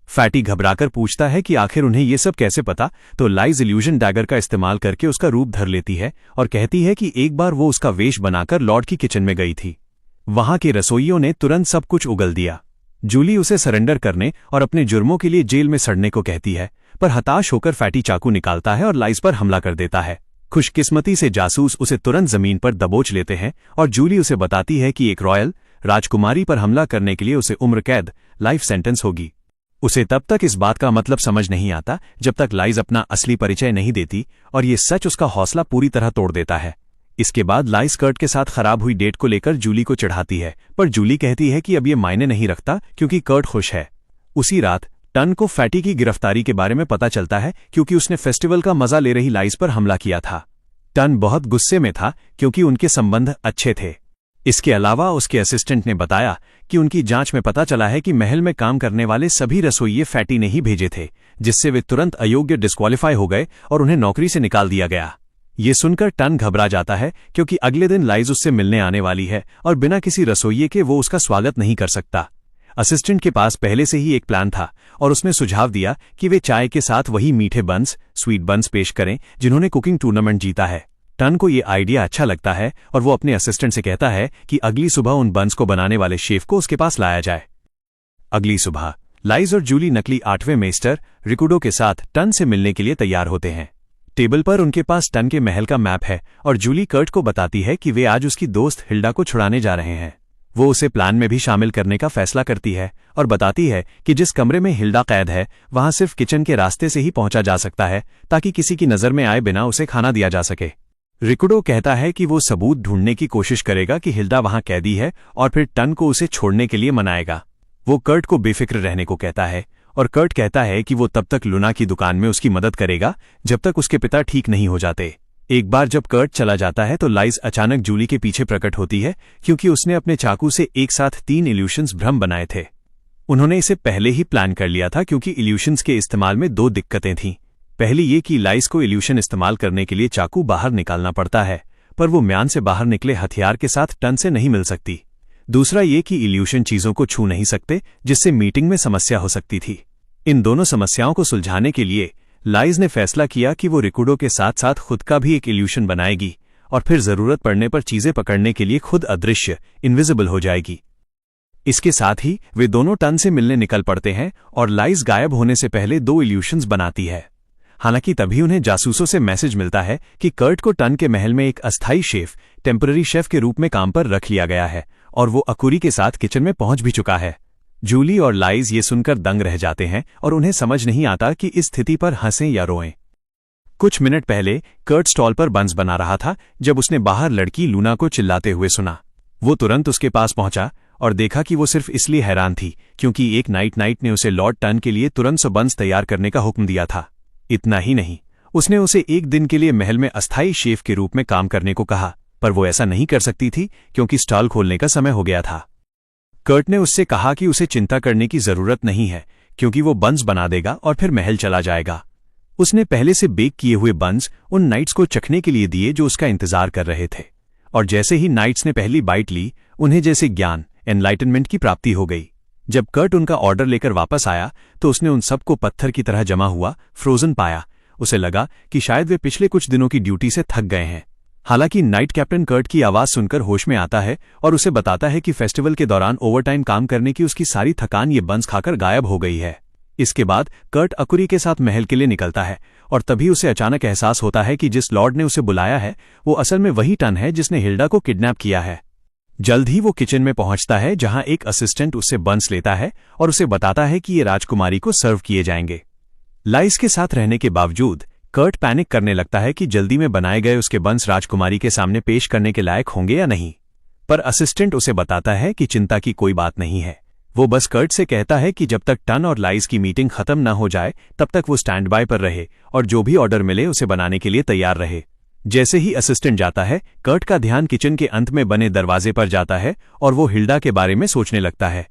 फैटी घबराकर पूछता है कि आखिर उन्हें ये सब कैसे पता, तो लाइज इल्यूजन डैगर का इस्तेमाल करके उसका रूप धर लेती है और कहती है कि एक बार वो उसका वेश बनाकर लॉर्ड की किचन में गई थी। वहां के रसोइयों ने तुरंत सब कुछ उगल दिया। जूली उसे सरेंडर करने और अपने जुर्मों के लिए जेल में सड़ने को कहती है, पर हताश होकर फैटी चाकू निकालता है और लाइज पर हमला कर देता है। खुशकिस्मती से जासूस उसे तुरंत जमीन पर दबोच लेते हैं और जूली उसे बताती है कि एक रॉयल राजकुमारी पर हमला करने के लिए उसे उम्र कैद, लाइफ सेंटेंस होगी। उसे तब तक इस बात का मतलब समझ नहीं आता जब तक लाइज अपना असली परिचय नहीं देती और ये सच उसका हौसला पूरी तरह तोड़ देता है। इसके बाद लाइज कर्ट के साथ खराब हुई डेट को लेकर जूली को चिढ़ाती है, पर जूली कहती है कि अब ये मायने नहीं रखता क्योंकि कर्ट खुश है। उसी रात टन को फैटी की गिरफ्तारी के बारे में पता चलता है क्योंकि उसने फेस्टिवल का मजा ले रही लाइज पर हमला किया था। टन बहुत गुस्से में था क्योंकि उनके संबंध अच्छे थे। इसके अलावा उसके असिस्टेंट ने बताया कि उनकी जांच में पता चला है कि महल में काम करने वाले सभी रसोइये फैटी ने ही भेजे थे, जिससे वे तुरंत अयोग्य डिस्क्वालीफाई हो गए और उन्हें नौकरी से निकाल दिया गया। ये सुनकर टन घबरा जाता है क्योंकि अगले दिन लाइज उससे मिलने आने वाली है और बिना किसी रसोइये के वो उसका स्वागत नहीं कर सकता। असिस्टेंट के पास पहले से ही एक प्लान था और उसने सुझाव दिया कि वे चाय के साथ वही मीठे बंस, स्वीट बंस पेश करें जिन्होंने कुकिंग टूर्नामेंट जीता है। टन को ये आइडिया अच्छा लगता है और वो अपने असिस्टेंट से कहता है कि अगली सुबह उन बंस को बनाने वाले शेफ को उसके पास लाया जाए। अगली सुबह लाइज और जूली नकली 8वें मेस्टर रिकुडो के साथ टन से मिलने के लिए तैयार होते हैं। टेबल पर उनके पास टन के महल का मैप है और जूली कर्ट को बताती है कि वे आज उसकी दोस्त हिल्डा को छुड़ाने जा रहे हैं। वो उसे प्लान में भी शामिल करने का फैसला करती है और बताती है कि जिस कमरे में हिल्डा कैद है वहां सिर्फ किचन के रास्ते से ही पहुंचा जा सकता है ताकि किसी की नजर में आए बिना उसे खाना दिया जा सके। रिकुडो कहता है कि वो सबूत ढूंढने की कोशिश करेगा कि हिल्डा वहां कैदी है और फिर टन को उसे छोड़ने के लिए मनाएगा। वो कर्ट को बेफिक्र रहने को कहता है और कर्ट कहता है कि वो तब तक लूना की दुकान में उसकी मदद करेगा जब तक उसके पिता ठीक नहीं हो जाते। एक बार जब कर्ट चला जाता है तो लाइज अचानक जूली के पीछे प्रकट होती है क्योंकि उसने अपने चाकू से एक साथ 3 इल्यूशंस भ्रम बनाए थे। उन्होंने इसे पहले ही प्लान कर लिया था क्योंकि इल्यूशंस के इस्तेमाल में 2 दिक्कतें थीं। पहली ये कि लाइज को इल्यूशन इस्तेमाल करने के लिए चाकू बाहर निकालना पड़ता है, पर वो म्यान से बाहर निकले हथियार के साथ टन से नहीं मिल सकती। दूसरा ये कि इल्यूशन चीजों को छू नहीं सकते, जिससे मीटिंग में समस्या हो सकती थी। इन दोनों समस्याओं को सुलझाने के लिए लाइज ने फैसला किया कि वो रिकुडो के साथ साथ खुद का भी एक इल्यूशन बनाएगी और फिर जरूरत पड़ने पर चीजें पकड़ने के लिए खुद अदृश्य इनविजिबल हो जाएगी। इसके साथ ही वे दोनों टन से मिलने निकल पड़ते हैं और लाइज गायब होने से पहले 2 इल्यूशंस बनाती है। हालांकि तभी उन्हें जासूसों से मैसेज मिलता है कि कर्ट को टन के महल में एक अस्थायी शेफ, टेम्पररी शेफ के रूप में काम पर रख लिया गया है और वो अकुरी के साथ किचन में पहुंच भी चुका है। जूली और लाइज ये सुनकर दंग रह जाते हैं और उन्हें समझ नहीं आता कि इस स्थिति पर हंसें या रोएं। कुछ मिनट पहले कर्ट स्टॉल पर बंस बना रहा था जब उसने बाहर लड़की लूना को चिल्लाते हुए सुना। वो तुरंत उसके पास पहुंचा और देखा कि वो सिर्फ इसलिए हैरान थी क्योंकि एक नाइट ने उसे लॉर्ड टन के लिए तुरंत से बंस तैयार करने का हुक्म दिया था। इतना ही नहीं, उसने उसे एक दिन के लिए महल में अस्थायी शेफ के रूप में काम करने को कहा, पर वो ऐसा नहीं कर सकती थी क्योंकि स्टॉल खोलने का समय हो गया था। कर्ट ने उससे कहा कि उसे चिंता करने की जरूरत नहीं है क्योंकि वो बंस बना देगा और फिर महल चला जाएगा। उसने पहले से बेक किए हुए बंस उन नाइट्स को चखने के लिए दिए जो उसका इंतजार कर रहे थे, और जैसे ही नाइट्स ने पहली बाइट ली, उन्हें जैसे ज्ञान एनलाइटनमेंट की प्राप्ति हो गई। जब कर्ट उनका ऑर्डर लेकर वापस आया तो उसने उन सबको पत्थर की तरह जमा हुआ फ्रोजन पाया। उसे लगा कि शायद वे पिछले कुछ दिनों की ड्यूटी से थक गए हैं। हालांकि नाइट कैप्टन कर्ट की आवाज सुनकर होश में आता है और उसे बताता है कि फेस्टिवल के दौरान ओवरटाइम काम करने की उसकी सारी थकान ये बंस खाकर गायब हो गई है। इसके बाद कर्ट अकुरी के साथ महल के लिए निकलता है और तभी उसे अचानक एहसास होता है कि जिस लॉर्ड ने उसे बुलाया है वो असल में वही टन है जिसने हिल्डा को किडनैप किया है। जल्द ही वो किचन में पहुंचता है जहां एक असिस्टेंट उससे बंस लेता है और उसे बताता है कि ये राजकुमारी को सर्व किए जाएंगे। लाइज के साथ रहने के बावजूद कर्ट पैनिक करने लगता है कि जल्दी में बनाए गए उसके बंस राजकुमारी के सामने पेश करने के लायक होंगे या नहीं, पर असिस्टेंट उसे बताता है कि चिंता की कोई बात नहीं है। वो बस कर्ट से कहता है कि जब तक टन और लाइज की मीटिंग खत्म न हो जाए तब तक वो स्टैंड बाय पर रहे और जो भी ऑर्डर मिले उसे बनाने के लिए तैयार रहे। जैसे ही असिस्टेंट जाता है, कर्ट का ध्यान किचन के अंत में बने दरवाजे पर जाता है और वो हिल्डा के बारे में सोचने लगता है।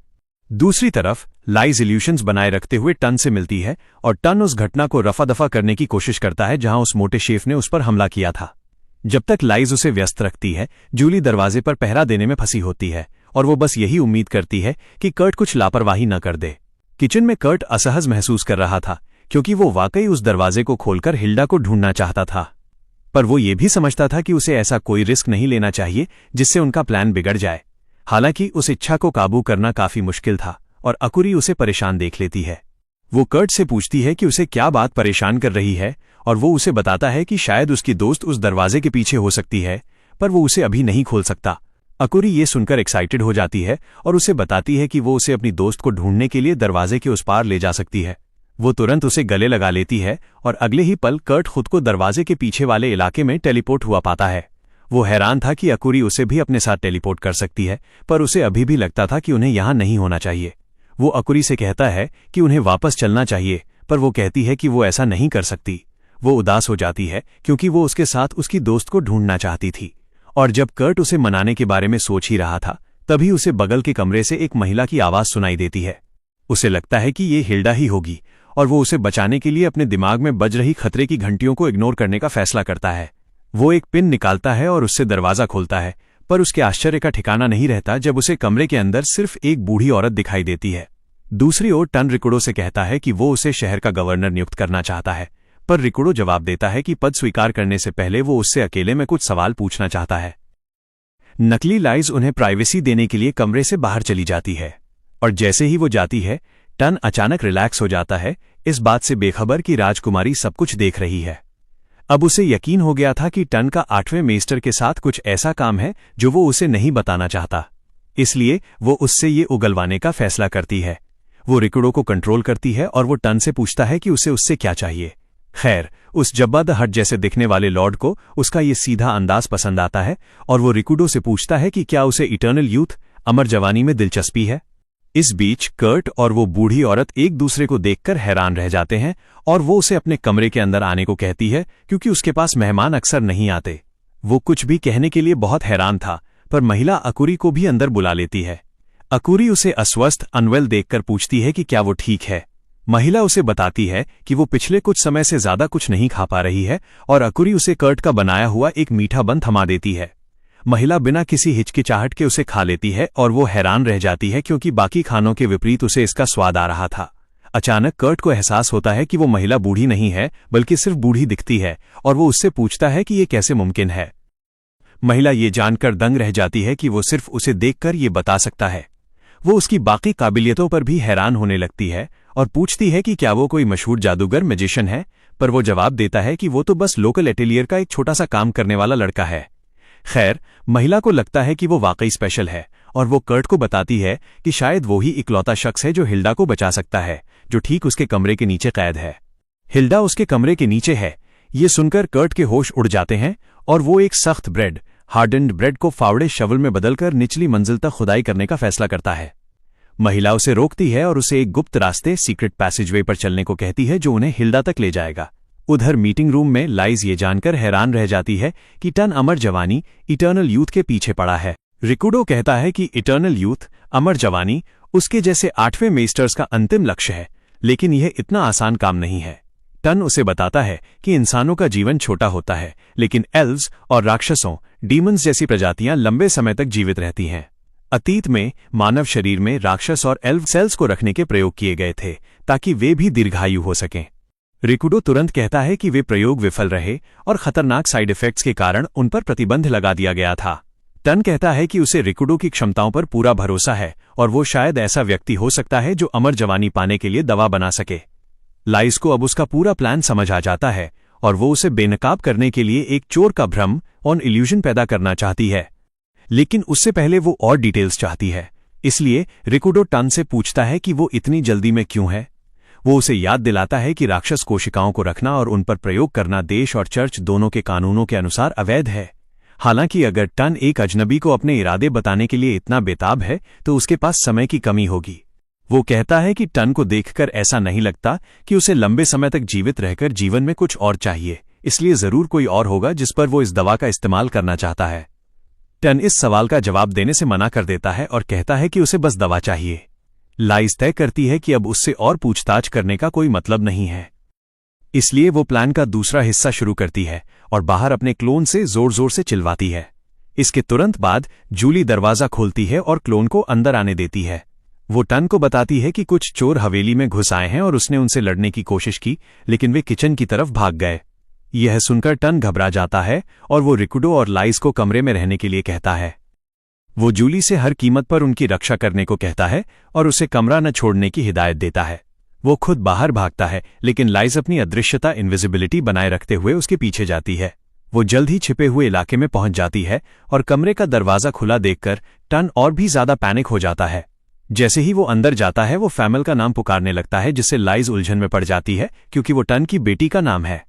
दूसरी तरफ लाइज इल्यूशंस बनाए रखते हुए टन से मिलती है और टन उस घटना को रफा दफा करने की कोशिश करता है जहां उस मोटे शेफ ने उस पर हमला किया था। जब तक लाइज उसे व्यस्त रखती है, जूली दरवाजे पर पहरा देने में फंसी होती है और वो बस यही उम्मीद करती है कि कर्ट कुछ लापरवाही न कर दे। किचन में कर्ट असहज महसूस कर रहा था क्योंकि वो वाकई उस दरवाजे को खोलकर हिल्डा को ढूंढना चाहता था, पर वो ये भी समझता था कि उसे ऐसा कोई रिस्क नहीं लेना चाहिए जिससे उनका प्लान बिगड़ जाए। हालांकि उस इच्छा को काबू करना काफी मुश्किल था और अकुरी उसे परेशान देख लेती है। वो कर्ट से पूछती है कि उसे क्या बात परेशान कर रही है और वो उसे बताता है कि शायद उसकी दोस्त उस दरवाजे के पीछे हो सकती है, पर वो उसे अभी नहीं खोल सकता। अकुरी ये सुनकर एक्साइटेड हो जाती है और उसे बताती है कि वो उसे अपनी दोस्त को ढूंढने के लिए दरवाजे के उस पार ले जा सकती है। वो तुरंत उसे गले लगा लेती है और अगले ही पल कर्ट खुद को दरवाजे के पीछे वाले इलाके में टेलीपोर्ट हुआ पाता है। वो हैरान था कि अकुरी उसे भी अपने साथ टेलीपोर्ट कर सकती है, पर उसे अभी भी लगता था कि उन्हें यहां नहीं होना चाहिए। वो अकुरी से कहता है कि उन्हें वापस चलना चाहिए, पर वो कहती है कि वो ऐसा नहीं कर सकती। वो उदास हो जाती है क्योंकि वो उसके साथ उसकी दोस्त को ढूंढना चाहती थी। और जब कर्ट उसे मनाने के बारे में सोच ही रहा था, तभी उसे बगल के कमरे से एक महिला की आवाज सुनाई देती है। उसे लगता है कि ये हिल्डा ही होगी और वो उसे बचाने के लिए अपने दिमाग में बज रही खतरे की घंटियों को इग्नोर करने का फैसला करता है। वो एक पिन निकालता है और उससे दरवाजा खोलता है, पर उसके आश्चर्य का ठिकाना नहीं रहता जब उसे कमरे के अंदर सिर्फ एक बूढ़ी औरत दिखाई देती है। दूसरी ओर टन रिकुडो से कहता है कि वो उसे शहर का गवर्नर नियुक्त करना चाहता है, पर रिकुडो जवाब देता है कि पद स्वीकार करने से पहले वो उससे अकेले में कुछ सवाल पूछना चाहता है। नकली लाइज उन्हें प्राइवेसी देने के लिए कमरे से बाहर चली जाती है और जैसे ही वो जाती है, टन अचानक रिलैक्स हो जाता है, इस बात से बेखबर कि राजकुमारी सब कुछ देख रही है। अब उसे यकीन हो गया था कि टन का 8वें मेस्टर के साथ कुछ ऐसा काम है जो वो उसे नहीं बताना चाहता, इसलिए वो उससे ये उगलवाने का फैसला करती है। वो रिकुडो को कंट्रोल करती है और वो टन से पूछता है कि उसे उससे क्या चाहिए। खैर, उस जब्बा द हट जैसे दिखने वाले लॉर्ड को उसका ये सीधा अंदाज पसंद आता है और वो रिकुडो से पूछता है कि क्या उसे इटर्नल यूथ, अमर जवानी में दिलचस्पी है। इस बीच कर्ट और वो बूढ़ी औरत एक दूसरे को देखकर हैरान रह जाते हैं और वो उसे अपने कमरे के अंदर आने को कहती है क्योंकि उसके पास मेहमान अक्सर नहीं आते। वो कुछ भी कहने के लिए बहुत हैरान था, पर महिला अकुरी को भी अंदर बुला लेती है। अकुरी उसे अस्वस्थ अनवेल देखकर पूछती है कि क्या वो ठीक है। महिला उसे बताती है कि वो पिछले कुछ समय से ज्यादा कुछ नहीं खा पा रही है और अकुरी उसे कर्ट का बनाया हुआ एक मीठा बन थमा देती है। महिला बिना किसी हिचकिचाहट के उसे खा लेती है और वो हैरान रह जाती है क्योंकि बाकी खानों के विपरीत उसे इसका स्वाद आ रहा था। अचानक कर्ट को एहसास होता है कि वो महिला बूढ़ी नहीं है बल्कि सिर्फ बूढ़ी दिखती है और वो उससे पूछता है कि ये कैसे मुमकिन है। महिला ये जानकर दंग रह जाती है कि वो सिर्फ उसे देखकर ये बता सकता है। वो उसकी बाकी काबिलियतों पर भी हैरान होने लगती है और पूछती है कि क्या वो कोई मशहूर जादूगर मैजिशियन है, पर वो जवाब देता है कि वो तो बस लोकल एटेलियर का एक छोटा सा काम करने वाला लड़का है। खैर, महिला को लगता है कि वो वाकई स्पेशल है और वो कर्ट को बताती है कि शायद वो ही इकलौता शख्स है जो हिल्डा को बचा सकता है, जो ठीक उसके कमरे के नीचे कैद है। हिल्डा उसके कमरे के नीचे है। ये सुनकर कर्ट के होश उड़ जाते हैं और वो एक सख्त ब्रेड, हार्डन्ड ब्रेड को फावड़े शवल में बदलकर निचली मंजिल तक खुदाई करने का फैसला करता है। महिला उसे रोकती है और उसे एक गुप्त रास्ते, सीक्रेट पैसेजवे पर चलने को कहती है जो उन्हें हिल्डा तक ले जाएगा। उधर मीटिंग रूम में लाइज ये जानकर हैरान रह जाती है कि टन अमर जवानी इटर्नल यूथ के पीछे पड़ा है। रिकुडो कहता है कि इटर्नल यूथ, अमर जवानी, उसके जैसे 8वें मेस्टर्स का अंतिम लक्ष्य है, लेकिन यह इतना आसान काम नहीं है। टन उसे बताता है कि इंसानों का जीवन छोटा होता है, लेकिन एल्व्स और राक्षसों, डीमंस जैसी प्रजातियां लंबे समय तक जीवित रहती हैं। अतीत में मानव शरीर में राक्षस और एल्व सेल्स को रखने के प्रयोग किए गए थे ताकि वे भी दीर्घायु हो सकें। रिकुडो तुरंत कहता है कि वे प्रयोग विफल रहे और खतरनाक साइड इफेक्ट्स के कारण उन पर प्रतिबंध लगा दिया गया था। टन कहता है कि उसे रिकुडो की क्षमताओं पर पूरा भरोसा है और वो शायद ऐसा व्यक्ति हो सकता है जो अमर जवानी पाने के लिए दवा बना सके। लाइस को अब उसका पूरा प्लान समझ आ जाता है और वो उसे बेनकाब करने के लिए एक चोर का भ्रम और इल्यूजन पैदा करना चाहती है, लेकिन उससे पहले वो और डिटेल्स चाहती है। इसलिए रिकुडो टन से पूछता है कि वो इतनी जल्दी में क्यों है। वो उसे याद दिलाता है कि राक्षस कोशिकाओं को रखना और उन पर प्रयोग करना देश और चर्च दोनों के कानूनों के अनुसार अवैध है। हालांकि अगर टन एक अजनबी को अपने इरादे बताने के लिए इतना बेताब है तो उसके पास समय की कमी होगी। वो कहता है कि टन को देखकर ऐसा नहीं लगता कि उसे लंबे समय तक जीवित रहकर जीवन में कुछ और चाहिए, इसलिए जरूर कोई और होगा जिस पर वो इस दवा का इस्तेमाल करना चाहता है। टन इस सवाल का जवाब देने से मना कर देता है और कहता है कि उसे बस दवा चाहिए। लाइस तय करती है कि अब उससे और पूछताछ करने का कोई मतलब नहीं है, इसलिए वो प्लान का दूसरा हिस्सा शुरू करती है और बाहर अपने क्लोन से जोर जोर से चिल्लाती है। इसके तुरंत बाद जूली दरवाजा खोलती है और क्लोन को अंदर आने देती है। वो टन को बताती है कि कुछ चोर हवेली में घुस आए हैं और उसने उनसे लड़ने की कोशिश की, लेकिन वे किचन की तरफ भाग गए। यह सुनकर टन घबरा जाता है और वो रिकुडो और लाइस को कमरे में रहने के लिए कहता है। वो जूली से हर कीमत पर उनकी रक्षा करने को कहता है और उसे कमरा न छोड़ने की हिदायत देता है। वो खुद बाहर भागता है, लेकिन लाइस अपनी अदृश्यता इनविजिबिलिटी बनाए रखते हुए उसके पीछे जाती है। वो जल्द ही छिपे हुए इलाके में पहुंच जाती है और कमरे का दरवाजा खुला देखकर टन और भी ज्यादा पैनिक हो जाता है। जैसे ही वो अंदर जाता है वो फैमल का नाम पुकारने लगता है, जिससे लाइस उलझन में पड़ जाती है क्योंकि वो टन की बेटी का नाम है।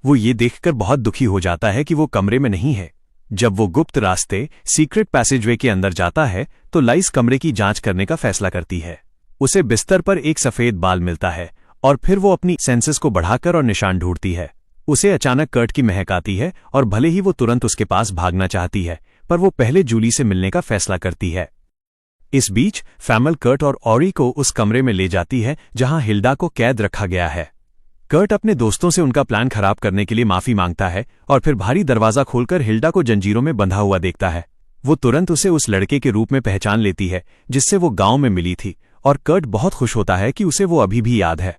वो ये देखकर बहुत दुखी हो जाता है कि वो कमरे में नहीं है। जब वो गुप्त रास्ते, सीक्रेट पैसेजवे के अंदर जाता है तो लाइस कमरे की जांच करने का फैसला करती है। उसे बिस्तर पर एक सफेद बाल मिलता है और फिर वो अपनी सेंसेस को बढ़ाकर और निशान ढूंढती है। उसे अचानक कर्ट की महक आती है और भले ही वो तुरंत उसके पास भागना चाहती है, पर वो पहले जूली से मिलने का फैसला करती है। इस बीच फैमल कर्ट और ऑरी को उस कमरे में ले जाती है जहां हिल्डा को कैद रखा गया है। कर्ट अपने दोस्तों से उनका प्लान खराब करने के लिए माफी मांगता है और फिर भारी दरवाजा खोलकर हिल्डा को जंजीरों में बंधा हुआ देखता है। वो तुरंत उसे उस लड़के के रूप में पहचान लेती है जिससे वो गांव में मिली थी और कर्ट बहुत खुश होता है कि उसे वो अभी भी याद है।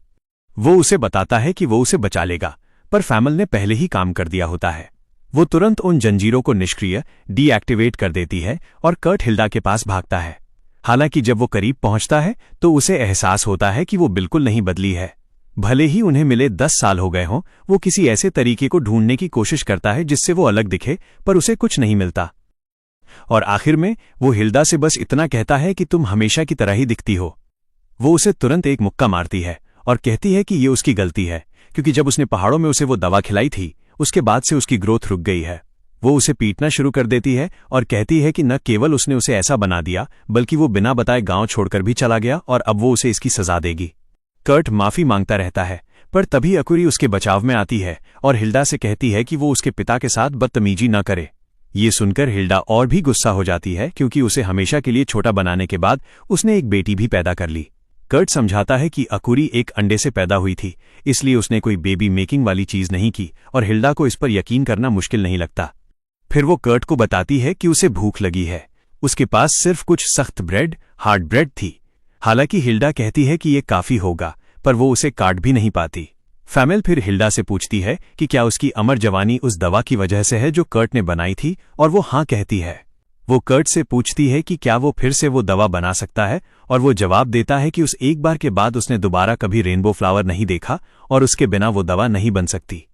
वो उसे बताता है कि वो उसे बचा लेगा, पर फैमल ने पहले ही काम कर दिया होता है। वो तुरंत उन जंजीरों को निष्क्रिय डीएक्टिवेट कर देती है और कर्ट हिल्डा के पास भागता है। हालांकि जब वो करीब पहुंचता है तो उसे एहसास होता है कि वो बिल्कुल नहीं बदली है। भले ही उन्हें मिले 10 साल हो गए हों, वो किसी ऐसे तरीके को ढूंढने की कोशिश करता है जिससे वो अलग दिखे, पर उसे कुछ नहीं मिलता। और आखिर में वो हिल्डा से बस इतना कहता है कि तुम हमेशा की तरह ही दिखती हो। वो उसे तुरंत एक मुक्का मारती है और कहती है कि ये उसकी गलती है, क्योंकि जब उसने पहाड़ों में उसे वो दवा खिलाई थी उसके बाद से उसकी ग्रोथ रुक गई है। वो उसे पीटना शुरू कर देती है और कहती है कि न केवल उसने उसे ऐसा बना दिया बल्कि वो बिना बताए गांव छोड़कर भी चला गया और अब वो उसे इसकी सजा देगी। कर्ट माफी मांगता रहता है, पर तभी अकुरी उसके बचाव में आती है और हिल्डा से कहती है कि वो उसके पिता के साथ बदतमीजी न करे। ये सुनकर हिल्डा और भी गुस्सा हो जाती है, क्योंकि उसे हमेशा के लिए छोटा बनाने के बाद उसने एक बेटी भी पैदा कर ली। कर्ट समझाता है कि अकुरी एक अंडे से पैदा हुई थी, इसलिए उसने कोई बेबी मेकिंग वाली चीज नहीं की और हिल्डा को इस पर यकीन करना मुश्किल नहीं लगता। फिर वो कर्ट को बताती है कि उसे भूख लगी है। उसके पास सिर्फ कुछ सख्त ब्रेड, हार्ड ब्रेड थी। हालांकि हिल्डा कहती है कि ये काफी होगा, पर वो उसे काट भी नहीं पाती। फैमिल फिर हिल्डा से पूछती है कि क्या उसकी अमर जवानी उस दवा की वजह से है जो कर्ट ने बनाई थी, और वो हाँ कहती है। वो कर्ट से पूछती है कि क्या वो फिर से वो दवा बना सकता है, और वो जवाब देता है कि उस एक बार के बाद उसने दोबारा कभी रेनबो फ्लावर नहीं देखा और उसके बिना वो दवा नहीं बन सकती।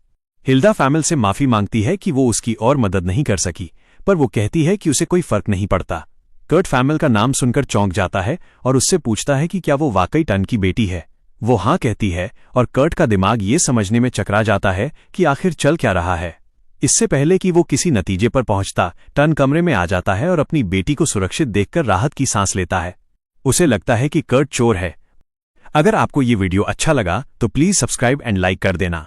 हिल्डा फैमिल से माफी मांगती है कि वो उसकी और मदद नहीं कर सकी, पर वो कहती है कि उसे कोई फर्क नहीं पड़ता। कर्ट फैमिल का नाम सुनकर चौंक जाता है और उससे पूछता है कि क्या वो वाकई टन की बेटी है। वो हाँ कहती है और कर्ट का दिमाग ये समझने में चकरा जाता है कि आखिर चल क्या रहा है। इससे पहले कि वो किसी नतीजे पर पहुंचता, टन कमरे में आ जाता है और अपनी बेटी को सुरक्षित देखकर राहत की सांस लेता है। उसे लगता है कि कर्ट चोर है। अगर आपको ये वीडियो अच्छा लगा तो प्लीज सब्सक्राइब एंड लाइक कर देना।